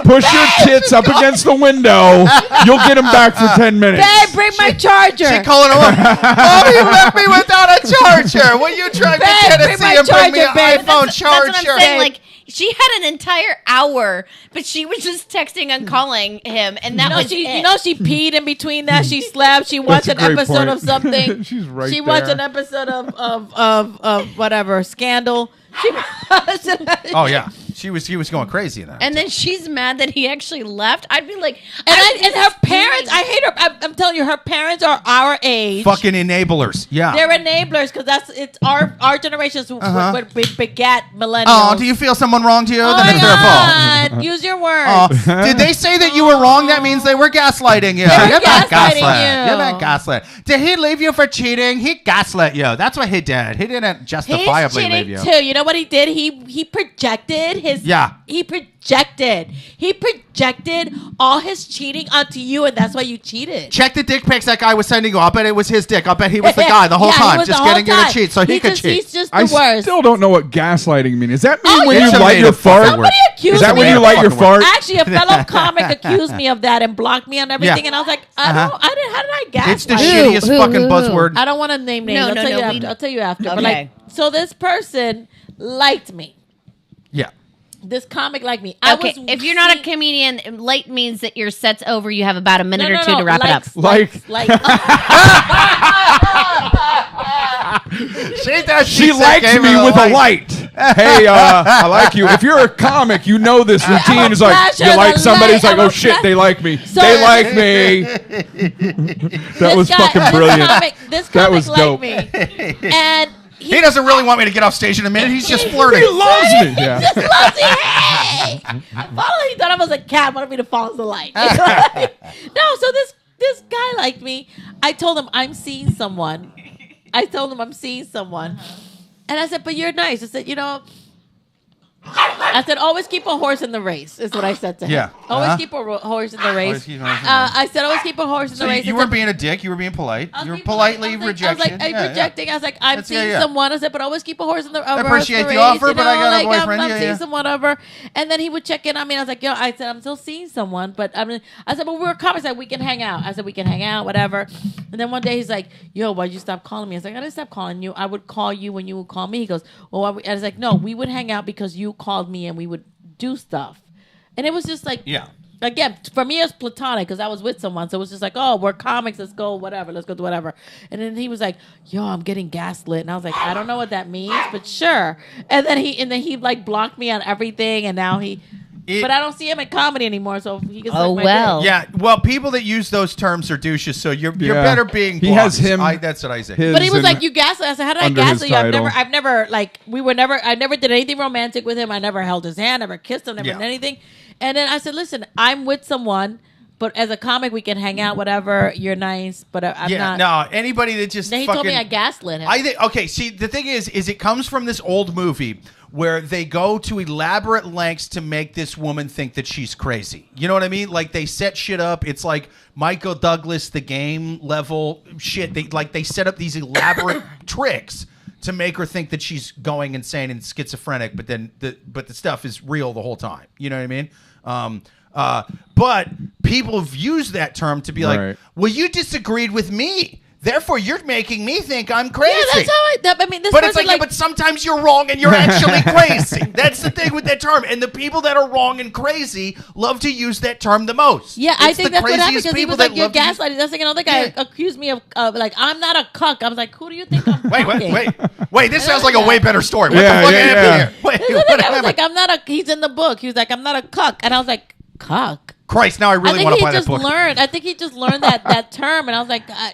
Push your tits up against the window. You'll get them back for 10 minutes. Babe, bring my charger. She calling him up. Oh, you left me without a charger. Will you drive to Babe, Tennessee bring my and bring me an charger, babe. iPhone That's charger? what I'm saying. Like, she had an entire hour, but she was just texting and calling him, and that was it. She peed in between that. She slept. She watched That's an a great episode point. of something. She's right She watched there. an episode of whatever Scandal. She Oh yeah, she was going crazy in that. And then she's mad that he actually left. I'd be like, and her parents. I hate her. I'm telling you, her parents are our age. Fucking enablers. Yeah. They're enablers because it's our generations who would begat millennials. Oh, do you feel someone wronged you? Oh Then my it's their fault. God. Use your words. Oh, did they say that you were wrong? That means they were gaslighting you. were You're not gaslighting gaslit. you. You're not gaslit. Did he leave you for cheating? He gaslit you. That's what he did. He didn't justifiably He's leave cheating you. too. You know what he did? He projected his. Yeah. He projected all his cheating onto you, and that's why you cheated. Check the dick pics that guy was sending you. I'll bet it was his dick. I'll bet he was the guy the whole Yeah, he time, was just the whole getting you to time. cheat so he could cheat. He's just the I worst. still don't know what gaslighting means. Does that mean Oh, when it's you a light your made-up fucking fart? word. Somebody accused Is that me when you of light your fucking fart? Actually, a fellow comic accused me of that and blocked me on everything, Yeah. and I was like, Uh-huh. how did I gas? It's the Who? shittiest Who? fucking Who? buzzword. I don't want to name names. No, I'll no, tell no, you we- after. I'll tell you after. But Okay. like, so this person liked me. Yeah. This comic liked me. okay, if you're not a comedian, late means that your set's over. You have about a minute or two to wrap it up. She likes me with a light. Hey, I like you. If you're a comic, you know this routine is like flash you her like the somebody. light. It's like, I'm oh a shit, flash- they like me. So- They like me. That was fucking brilliant. This That comic was liked dope. me, and He doesn't really want me to get off stage in a minute. He's just flirting. He loves me. Yeah. just loves me. Hey, follow. He thought I was a cat. Wanted me to follow the light. No, so this guy liked me. I told him I'm seeing someone. And I said, but you're nice. I said, I said, always keep a horse in the race, is what I said to him. Yeah. Always keep a horse in the race. Always keep a horse in the race. I said, always keep a horse in So the race. you I weren't said, being a dick. You were being polite. I was You were being politely polite. rejecting. I'm rejecting. I was like, I'm seeing yeah. someone. I said, but always keep a horse in the I appreciate the offer, but I got a boyfriend. I'm Yeah, seeing yeah. someone over. And then he would check in on me. And I was like, I said, I'm still seeing someone. But I said, but we're comics. We can hang out. I said, we can hang out, whatever. And then one day he's like, yo, why'd you stop calling me? I was like, I didn't stop calling you. I would call you when you would call me. He goes, well, I was like, no, we would hang out because you called me and we would do stuff. And it was just like, Yeah. again, for me, it was platonic because I was with someone. So it was just like, oh, we're comics. Let's go, whatever. Let's go do whatever. And then he was like, yo, I'm getting gaslit. And I was like, I don't know what that means, but sure. And then he like blocked me on everything. And now but I don't see him in comedy anymore. So he gets Oh, like my well. dick. Yeah, well, people that use those terms are douches, so you're Yeah. better being He blocked. has him- That's what I say. his But he was in- like, you gaslit. I said, how did I under his gaslit you? title. I never did anything romantic with him. I never held his hand, never kissed him, never did anything. And then I said, listen, I'm with someone, but as a comic, we can hang out, whatever. You're nice, but I'm not. No, anybody that just Then he fucking, told me I gaslit him. I think okay. See, the thing is it comes from this old movie where they go to elaborate lengths to make this woman think that she's crazy. You know what I mean? Like they set shit up. It's like Michael Douglas, the Game level shit. They set up these elaborate tricks to make her think that she's going insane and schizophrenic, but then the stuff is real the whole time. You know what I mean? But people have used that term to be Right. like, well, you disagreed with me. Therefore, you're making me think I'm crazy. Yeah, that's how I mean, this But it's person, like, yeah, but sometimes you're wrong and you're actually crazy. That's the thing with that term. And the people that are wrong and crazy love to use that term the most. Yeah, I It's think the that's what happened craziest because he people was like, that you're love to use- gaslighting. That's like another guy Yeah. accused me of like, I'm not a cuck. I was like, who do you think I'm Wait, fucking? this sounds like a way better story. What Yeah, the fuck yeah, happened yeah. here? Wait, This other what guy was happened? like, I'm not a, he's in the book. He was like, I'm not a cuck. And I was like, cuck? Christ, now I I really think want to he buy that just book. learned. I think he just learned that term, and I was like, I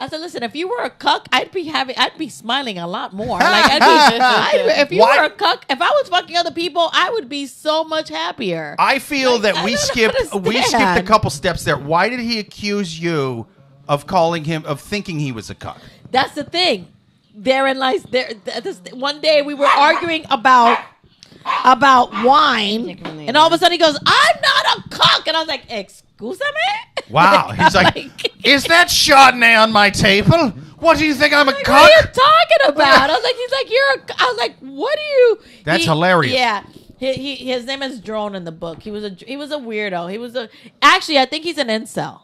said, listen, if you were a cuck, I'd be smiling a lot more. Like, if you Why- were a cuck, if I was fucking other people, I would be so much happier. I feel Like, that I we don't skipped a understand. couple steps there. Why did he accuse you of thinking he was a cuck? That's the thing. Therein lies one day we were arguing about wine, and all of a sudden he goes, "I'm not a cuck," and I was like, "Excuse me." Wow. He's like, is that Chardonnay on my table? What do you think? I'm a Like, cuck? what are you talking about? I was like, he's like, I was like, what do you? That's hilarious. Yeah. His name is Drone in the book. He was a weirdo. Actually, I think he's an incel.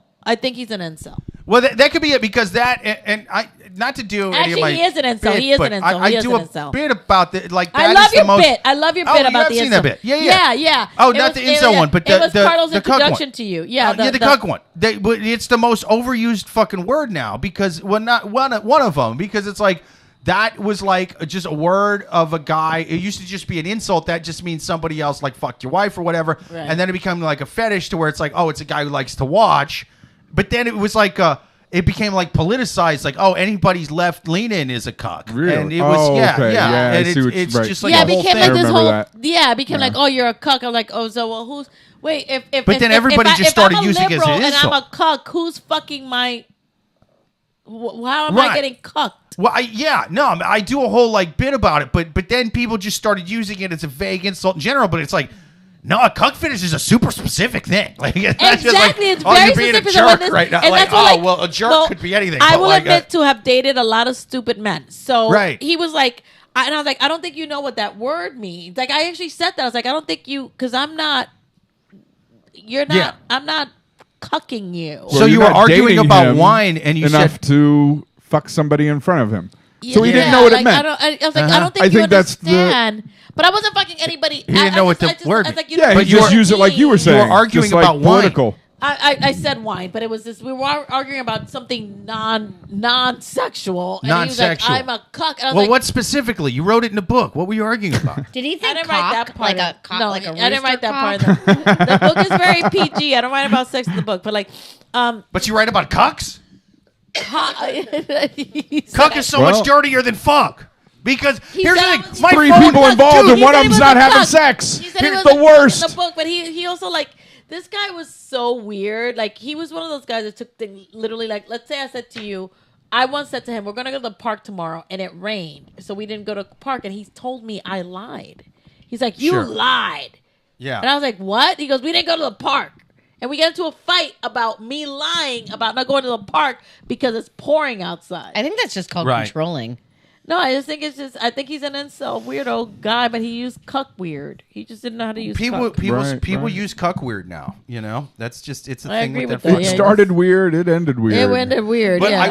Well, that could be it because and I not to do any of Actually, my he is an incel. bit, He is but an incel. I He is do an a incel. bit about that. Like I that love is the your most. bit. I love your Oh, bit you about have the seen incel. that bit. Yeah. Yeah. Oh, It not was- the incel one, but it was Carlos' the cuck introduction one. to you. Yeah, the cuck one. But it's the most overused fucking word now because not one of them because it's like. That was like just a word of a guy. It used to just be an insult. That just means somebody else like fucked your wife or whatever. Right. And then it became like a fetish to where it's like, oh, it's a guy who likes to watch. But then it was like it became like politicized. Like, oh, anybody's left leaning is a cuck. Really? And it was okay. Yeah, I And see what it's right. just like yeah, a it whole became thing. like this remember whole. that. Yeah, it became like, oh, you're a cuck. I'm like, oh, so well, who's? Wait, if But then everybody just started using it as an and I'm insult. a cuck, who's fucking my? How am Right. I getting cucked? Well, I do a whole like bit about it, but then people just started using it as a vague insult in general. But it's like, no, a cuck fetish is a super specific thing. Like, it's not just like, Exactly, it's oh, very you're being a specific. jerk This- right now. and Like, that's what, oh, well, a jerk could be anything. I but will like, admit to have dated a lot of stupid men. So Right. he was like, and I was like, I don't think you know what that word means. Like, I actually said that. I was like, I don't think you, because I'm not. You're not. Yeah. I'm not cucking you. So Well, you you're were not arguing dating about him wine, and you enough said, to fuck somebody in front of him. So he Yeah, didn't know what it like, meant. I was like, I don't think I you think that's the- understand. But I wasn't fucking anybody. He didn't know what the word I was like, you Yeah, know he But you just were- used it like you were saying. arguing just like about wine. political. I said wine, but it was this. We were arguing about something non-sexual. And Non-sexual. He was like, I'm a cuck. And I was well, like, what specifically? You wrote it in the book. What were you arguing about? Did he I think didn't write cock, that part. like a cock, no, like a I didn't write rooster that cock? part. The book is very PG. I don't write about sex in the book, but like, But you write about cucks? he said- Cuck is so Well- much dirtier than fuck. Because here's the said I thing. was- My Three phone- people involved, Dude, and he one said of he them's was not a having cuck. sex. He said he Here's was the a cuck worst. in the book, but he also like this guy was so weird. Like he was one of those guys that took things literally. Like let's say I said to you, I once said to him, "We're gonna go to the park tomorrow," and it rained, so we didn't go to the park. And he told me I lied. He's like, "You Sure. lied," Yeah. and I was like, "What?" He goes, "We didn't go to the park." And we get into a fight about me lying about not going to the park because it's pouring outside. I think that's just called Right. controlling. No, I just think it's just. I think he's an incel weirdo guy, but he used cuck weird. He just didn't know how to use People cuck. people Right. use cuck weird now. You know, that's just it's a I thing agree with with that. that, It yeah, fucking- started weird. It ended weird. It ended weird. But yeah.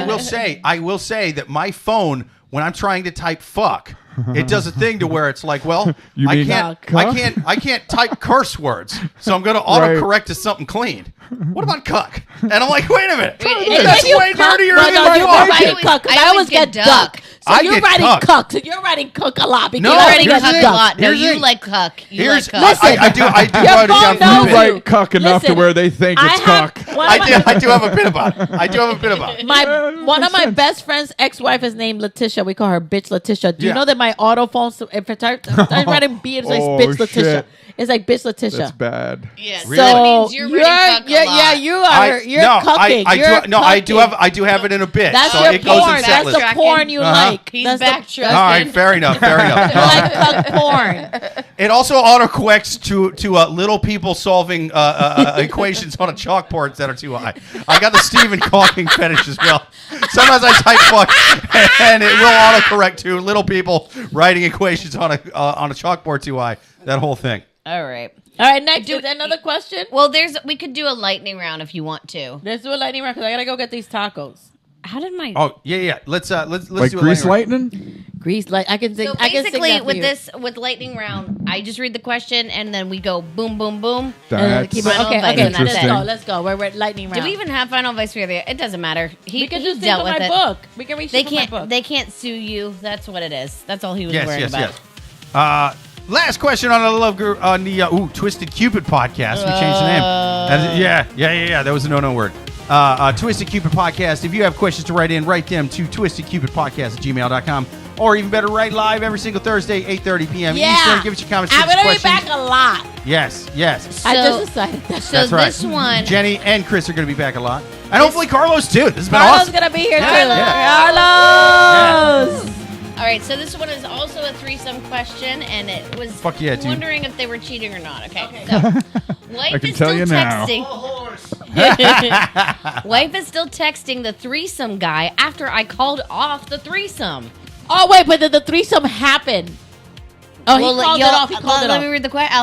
I will say that my phone, when I'm trying to type fuck, it does a thing to where it's like, well, You I mean can't cuck? I can't type curse words, so I'm going to Right. autocorrect to something clean. What about cuck? And I'm like, wait a minute, Wait, that's If you way cuck- dirtier well, than no, my you're fuck. writing cuck. 'Cause I I always always get get duck. duck. So I you're get writing cuck. cuck. So you're writing cuck a lot because No, You you're already here's cuck the a thing. lot. No, Here's the you thing. like cuck. You Here's like cuck. I do Your write it phone down. knows You write cuck enough to Listen, where they think it's cuck. I do have a bit about it. I do have a bit about it. One of my best friend's ex-wife is named Letitia. We call her Bitch Letitia. Do you Yeah. know that my auto phone, if I'm writing B, it's like Oh, Bitch Letitia. shit. It's like Bitch Letitia. That's bad. Yes. Really? So So it means you're writing cuck a lot. yeah, you are. You're cucking. I You're do. No, I do cucking. have. I do have it in a bit. That's so your it goes porn. in set That's list. the porn you Uh-huh. like. He's That's backtracking. All right, fair enough. Fair You enough. like cuck porn. It also autocorrects to little people solving equations on a chalkboard that are too high. I got the Stephen Hawking fetish as well. Sometimes I type fuck, and it will autocorrect to little people writing equations on a chalkboard too high. That whole thing. All right. All right, next. Is there another question? Well, we could do a lightning round if you want to. Let's do a lightning round because I gotta go get these tacos. How did my? Oh yeah. Let's Like do a grease lightning round. lightning? Grease light. I can sing. So I can sing basically, that for you. with lightning round, I just read the question and then we go boom, boom, boom. And then That's keep it. Final Okay, advice, okay. and that's interesting. it. Let's go. We're at lightning round. Do we even have final advice for you? It doesn't matter. We can he just dealt think with of it. my book. We can reach They for my can't. book. They can't sue you. That's what it is. That's all he was Yes, worried yes, about. yes. Last question on the Love Group on the Twisted Cupid podcast. We changed the name. Yeah. That was a no word. Twisted Cupid podcast. If you have questions to write them to twistedcupidpodcast@gmail.com, or even better, write live every single Thursday, 8:30 p.m. Eastern. Give us your comments. I'm gonna be questions. back a lot. Yes. I So- just decided that. So That's right. this one, Jenny and Chris are going to be back a lot, and hopefully Carlos too. This has been Carlos awesome. gonna be here too. Yeah. Carlos. all right. So this one is also a threesome question, and it was Fuck yeah, dude. wondering if they were cheating or not. Okay. So wife I can is tell still you now. texting. Wife is still texting the threesome guy after I called off the threesome. Oh wait, but the threesome happened. Oh, he called it off. He called it Let off. me read the question.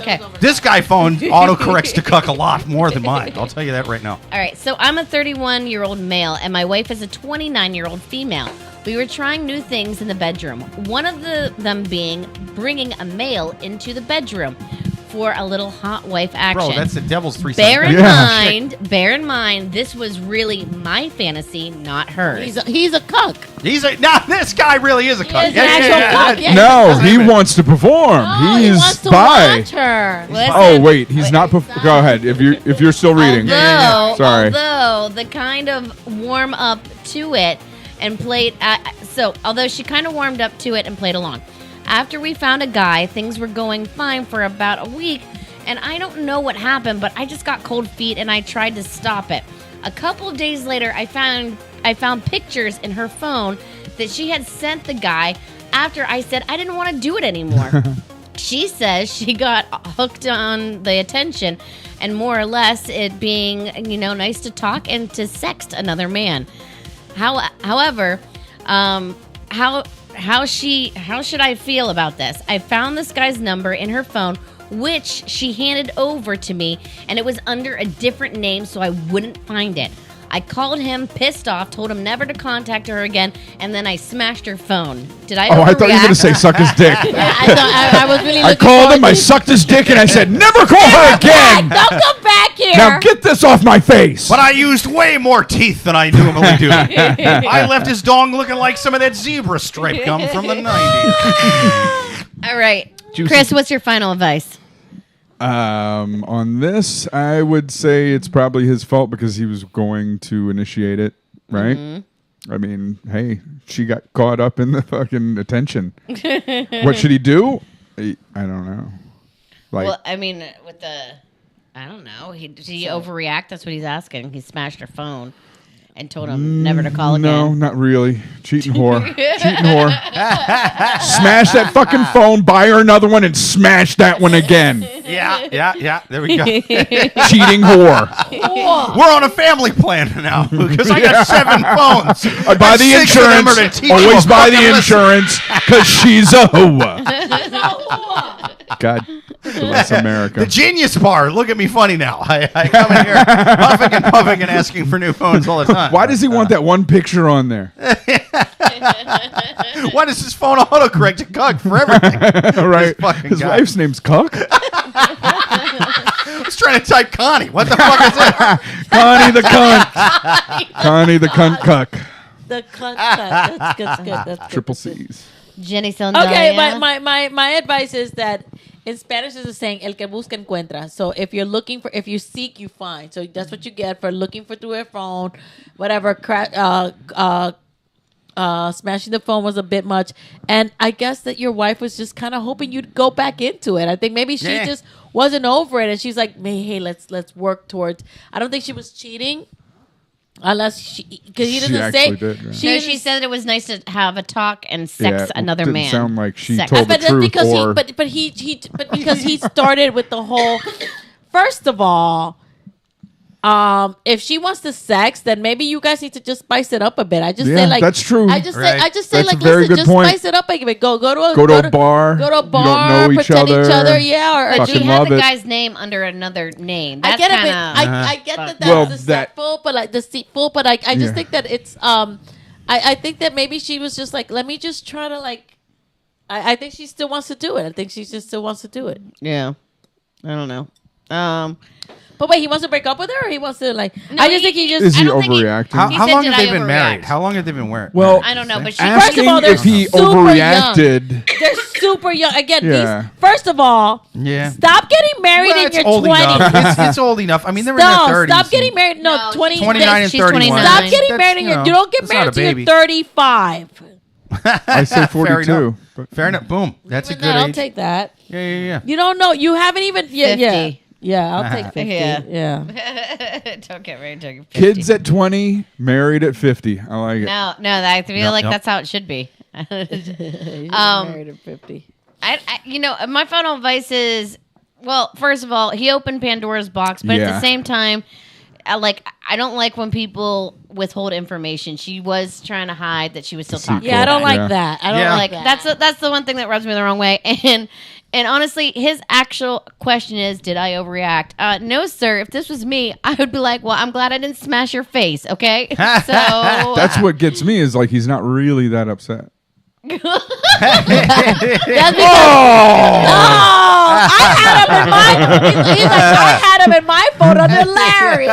Okay. This guy phone autocorrects to cuck a lot more than mine. I'll tell you that right now. All right, so I'm a 31-year-old male, and my wife is a 29-year-old female. We were trying new things in the bedroom. One of them being bringing a male into the bedroom for a little hot wife action. Bro, that's the devil's threesome. Bear in Yeah. mind, this was really my fantasy, not hers. He's a cuck. This guy really is a cuck. He is an actual cuck. Yeah. No, he wants to perform. Oh, he He's wants to bi. watch her. Listen, Oh wait, he's not. Go ahead. If you're still reading. Sorry. Although the kind of warm up to it and played, although she kind of warmed up to it and played along. After we found a guy, things were going fine for about a week, and I don't know what happened, but I just got cold feet and I tried to stop it. A couple of days later, I found pictures in her phone that she had sent the guy after I said I didn't want to do it anymore. She says she got hooked on the attention and more or less it being, nice to talk and to sext another man. However, how should I feel about this? I found this guy's number in her phone, which she handed over to me, and it was under a different name, so I wouldn't find it. I called him, pissed off, told him never to contact her again, and then I smashed her phone. Did I Oh, I thought you were overreact? going to say suck his dick. Yeah, I was really. I called him, I sucked his dick, and I said, never call her again. Don't come back here. Now get this off my face. But I used way more teeth than I normally do. I left his dong looking like some of that zebra stripe gum from the 90s. All right. Juicy. Chris, what's your final advice? On this, I would say it's probably his fault because he was going to initiate it, right? I mean, hey, she got caught up in the fucking attention. What should he do? I don't know. Like, Well, I mean, I don't know. Did he overreact? That's what he's asking. He smashed her phone and told him never to call again. no, not really. Cheating whore. Cheating whore. Smash that fucking phone, buy her another one, and smash that one again. Yeah. There we go. Cheating whore. We're on a family plan now because I got 7 phones. I buy And the 6 of them insurance. are to teach Always you buy fucking the listen. insurance because she's a hoe. God bless America. The Genius Bar. Look at me funny now. I come in here huffing and puffing and asking for new phones all the time. Why does he want that one picture on there? Why does his phone autocorrect to cuck for everything? Right. fucking His guy. wife's name's Cuck. I was trying to type Connie. What the fuck is that? Connie the cunt. Connie the cunt cuck. The cunt. That's good. That's good. Triple C's. Jenny Saldaña. Okay, my advice is that in Spanish is a saying, el que busca encuentra. So if you seek, you find. So that's what you get for looking for through a phone, whatever. Smashing the phone was a bit much. And I guess that your wife was just kind of hoping you'd go back into it. I think maybe she just wasn't over it. And she's like, hey, let's work towards. I don't think she was cheating. Unless because he doesn't say. Did, yeah. She said it was nice to have a talk and sex another didn't man. Sound like she Sex. told the But that's truth. because Or because he started with the whole. First of all, If she wants to sex, then maybe you guys need to just spice it up a bit. I just Yeah, say like that's true. I just say That's a like very listen, good just point. spice it up a bit. Go to a a bar. Go to a You bar. don't know Pretend each other. Yeah, or But she Fucking had love the it. guy's name under another name. That's I get it. kinda, I get that that's Well, deceitful, but like deceitful. But I just Yeah. think that it's I think that maybe she was just like, let me just try to like. I think she still wants to do it. I think she just still wants to do it. Yeah. I don't know. But wait, he wants to break up with her, or he wants to like? No, I just think he just. Is I he don't think he- overreacting? How He how said, long "Did have they I been married? overreact?" How long have they been married? Well, I don't know, but she asking all, they're if he super overreacted. They're super young. Again, Yeah. first of all, Yeah. stop getting married Well, in it's your old 20s. enough. It's old enough. I mean, they're in No, their 30s. stop getting married. No, No, 20, 29 and She's 31. 29. Stop getting That's, married in your. know, You don't get that's not married a until you're baby. 35. I say Fair 42. enough. But Fair enough. Boom. That's a No, good I'll age. take that. Yeah. You don't know. You haven't even. Yeah, 50. yeah. I'll take 50. Yeah. Yeah. Don't get married until you're 50. kids at 20, married at 50. I like it. No, I feel like nope. that's how it should be. He's Um, married at 50. My final advice is, well, first of all, he opened Pandora's box, but at Yeah. the same time, I don't like when people withhold information. She was trying to hide that she was still talking. Yeah, I don't about like Yeah. that. I don't Yeah. like that. That's the one thing that rubs me the wrong way. And honestly, his actual question is, did I overreact? No, sir. If this was me, I would be like, well, I'm glad I didn't smash your face. Okay, so That's what gets me is like he's not really that upset. That's because, I had him in my. He's like, I had him in my phone under Larry.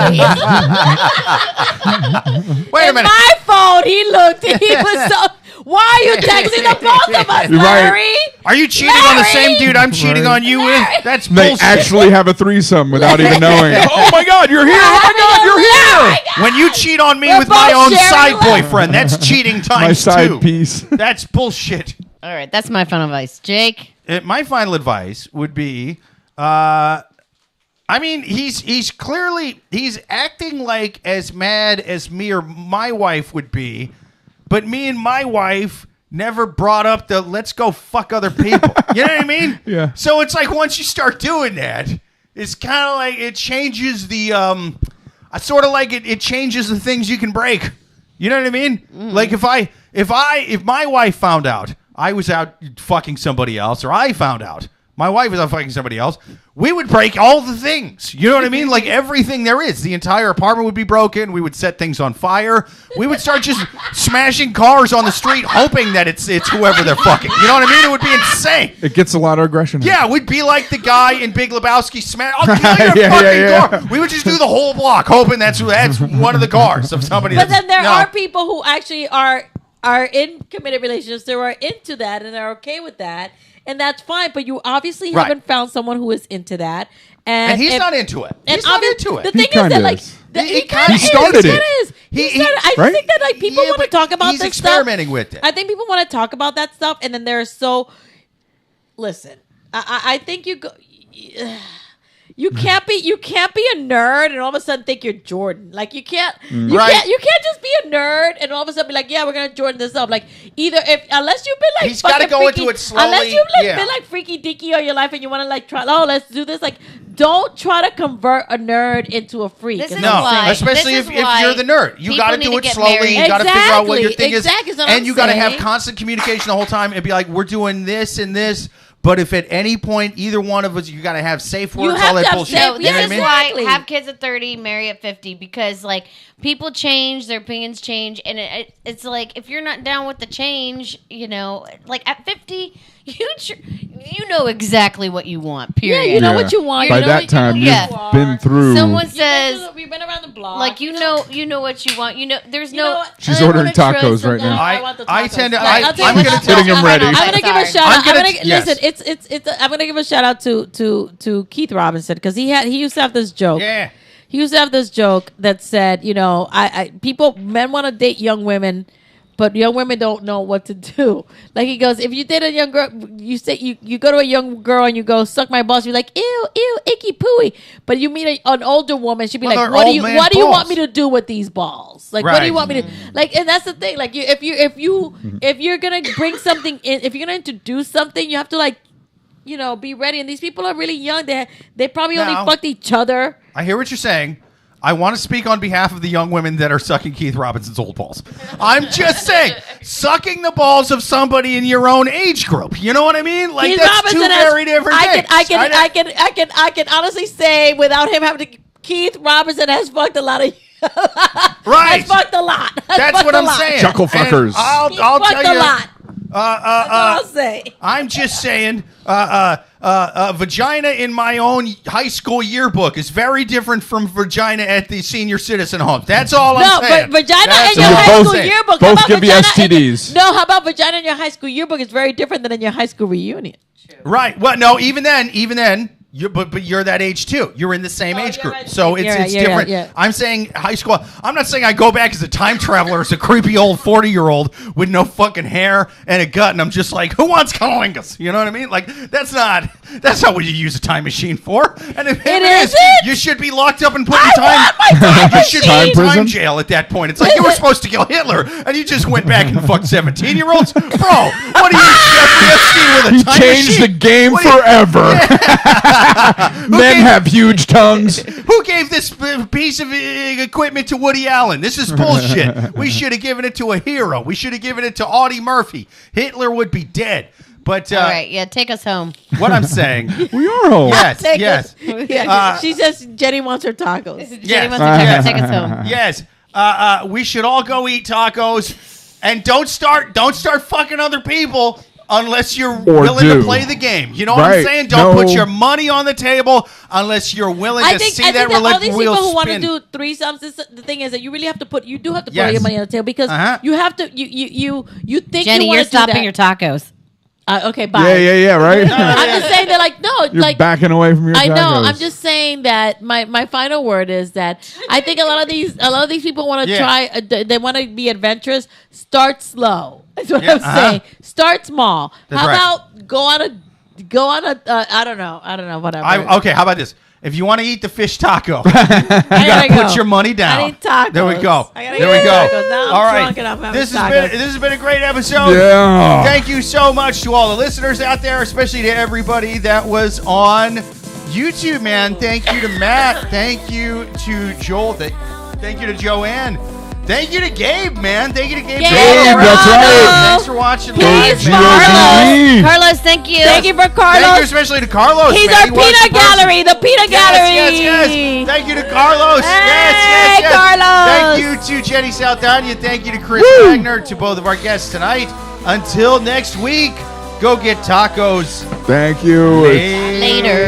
Wait a In minute. my phone, he looked. He was so. Why are you texting the both of us, You're right. Larry? Are you cheating on the Larry! same dude I'm cheating Right. on you with? That's They bullshit. actually have a threesome without even knowing. Oh my God, you're here! Oh my God, you're here! When you cheat on me We're with my both own sharing side love. boyfriend, that's cheating times My side two. piece. That's bullshit. all right. That's my final advice, Jake. My final advice would be, he's clearly acting like as mad as me or my wife would be, but me and my wife never brought up the let's go fuck other people. You know what I mean? Yeah. So it's like once you start doing that, it's kind of like it changes the I sort of like it changes the things you can break. You know what I mean? Like if my wife found out I was out fucking somebody else, or I found out my wife was out fucking somebody else, we would break all the things. You know what I mean? Like everything there is. The entire apartment would be broken. We would set things on fire. We would start just smashing cars on the street, hoping that it's whoever they're fucking. You know what I mean? It would be insane. It gets a lot of aggression. Yeah, we'd be like the guy in Big Lebowski smash. I'll kill your Yeah, fucking yeah. car. We would just do the whole block, hoping that's one of the cars of somebody. But that's, then there no. are people who actually are in committed relationships. They are into that and they're okay with that, and that's fine. But you obviously Right. haven't found someone who is into that, And he's not into it. And He's not obvious- into it. The thing is kinda that like is. He kinda kinda is. started He it. kinda is. He- I right? think that like people Yeah, want to but talk about he's this experimenting stuff. with it. I think people want to talk about that stuff, and then they're so. Listen, I think you go. You can't be a nerd and all of a sudden think you're Jordan. Like you can't Right. you can't just be a nerd and all of a sudden be like, yeah, we're gonna Jordan this up. Like either unless you've been like He's gotta fucking go into freaky- it slowly, Unless you've like yeah. been like freaky deaky all your life and you want to like try, let's do this. Like don't try to convert a nerd into a freak. This It's is No, what I'm why- saying. especially this if is why you're the nerd. You people got to need do to it get slowly. married. You got to figure out what your Exactly. thing is. Exactly is what And I'm you got to have saying. constant communication the whole time and be like, we're doing this and this. But if at any point either one of us, you got to have safe You words, have all that to have bullshit. safe- So You this know what I is mean? Exactly. why have kids at 30, marry at 50, because like people change, their opinions change, and it's like if you're not down with the change, like at 50, you know exactly what you want. Yeah, Period. you know Yeah. what you want. By you know that what time, you you've Yeah. are. been through. Someone says, We've been around the block. like you know what you want. There's You know no. what? She's I ordering wanna trust tacos right someone- now. I want the tacos. I tend to- Like, I'll tell you I'm what, gonna I'll- Getting them I'll- ready. I'm gonna give a Sorry. shout out. yes. Listen. It's. I'm gonna give a shout out to Keith Robinson because he used to have this joke. Yeah. He used to have this joke that said, men want to date young women, but young women don't know what to do. Like he goes, if you date a young girl, you say you go to a young girl and you go suck my balls, you're like ew, icky pooey. But you meet an older woman, she'd be Well, like, they're what do old you man want balls. me to do with these balls? Like what do Right. you want me to like? And that's the thing. Like if you're gonna bring something in, if you're gonna introduce something, you have to be ready. And these people are really young. They probably only Now- fucked each other. I hear what you're saying. I want to speak on behalf of the young women that are sucking Keith Robinson's old balls. I'm just saying, sucking the balls of somebody in your own age group. You know what I mean? Like Keith that's Robinson two very different things. I can honestly say without him having to, Keith Robinson has fucked a lot of. Right. Has fucked a lot. That's what I'm saying. Chuckle fuckers. I'll He's tell fucked you. a lot. That's all I'll say. I'm just saying, vagina in my own high school yearbook is very different from vagina at the senior citizen home. That's all I'm saying. But vagina That's in your all high I'm school saying. yearbook. Both how about give you vagina STDs. No, how about vagina in your high school yearbook? It's very different than in your high school reunion. Right. Well, no, even then. But you're that age too. You're in the same age group, right. so it's different. Yeah. I'm saying high school. I'm not saying I go back as a time traveler, as a creepy old 40-year-old with no fucking hair and a gut, and I'm just like, who wants cunnilingus? You know what I mean? Like that's not what you use a time machine for. And if it is, you should be locked up and put in time. You should be in time jail at that point. It's like you were supposed to kill Hitler, and you just went back and fucked 17-year-olds. Bro, what are you, Jeffrey Epstein with a He time changed machine? the game What do you- forever. Men have huge tongues. Who gave this piece of equipment to Woody Allen? This is bullshit. We should have given it to a hero. We should have given it to Audie Murphy. Hitler would be dead. But All right, yeah, take us home. what I'm saying, We are home. yes. She says Jenny wants her tacos. Jenny wants to take us home. Yes. We should all go eat tacos, and don't start fucking other people unless you're willing to play the game. You know what I'm saying? Don't put your money on the table unless you're willing to see that all these wheel people who want to spin. do threesomes, the thing is that you really have to put Yes. all your money on the table because you have to you think Jenny, you want you're to do stopping that. your tacos. Okay, bye. Yeah, right? I'm just saying that, like, no, You're like backing away from your I know. tacos. I'm just saying that my final word is that I think a lot of these people want to try. They want to be adventurous. Start slow. That's what I'm saying. Start small. That's How right. about go on a I don't know, whatever. Okay, how about this? If you want to eat the fish taco, I gotta put your money down. I need tacos. There we go. I gotta There we get go. tacos. Now I'm All right. drunk enough having This tacos. has been a great episode. Yeah. Thank you so much to all the listeners out there, especially to everybody that was on YouTube, man. Thank you to Matt. Thank you to Joel. Thank you to Joanne. Thank you to Gabe, man. Thank you to Gabe. Gabe, that's right. Thanks for watching. Please, man. G-O-D-E. Carlos, thank you. Thank you for Thank you Carlos. especially to Carlos. He's man. our He was peanut the person- gallery. The peanut gallery. Yes. Thank you to Carlos. Hey, yes. Carlos. Thank you to Jenny Saldaña. Thank you to Chris Wagner, to both of our guests tonight. Until next week, go get tacos. Thank you. Later.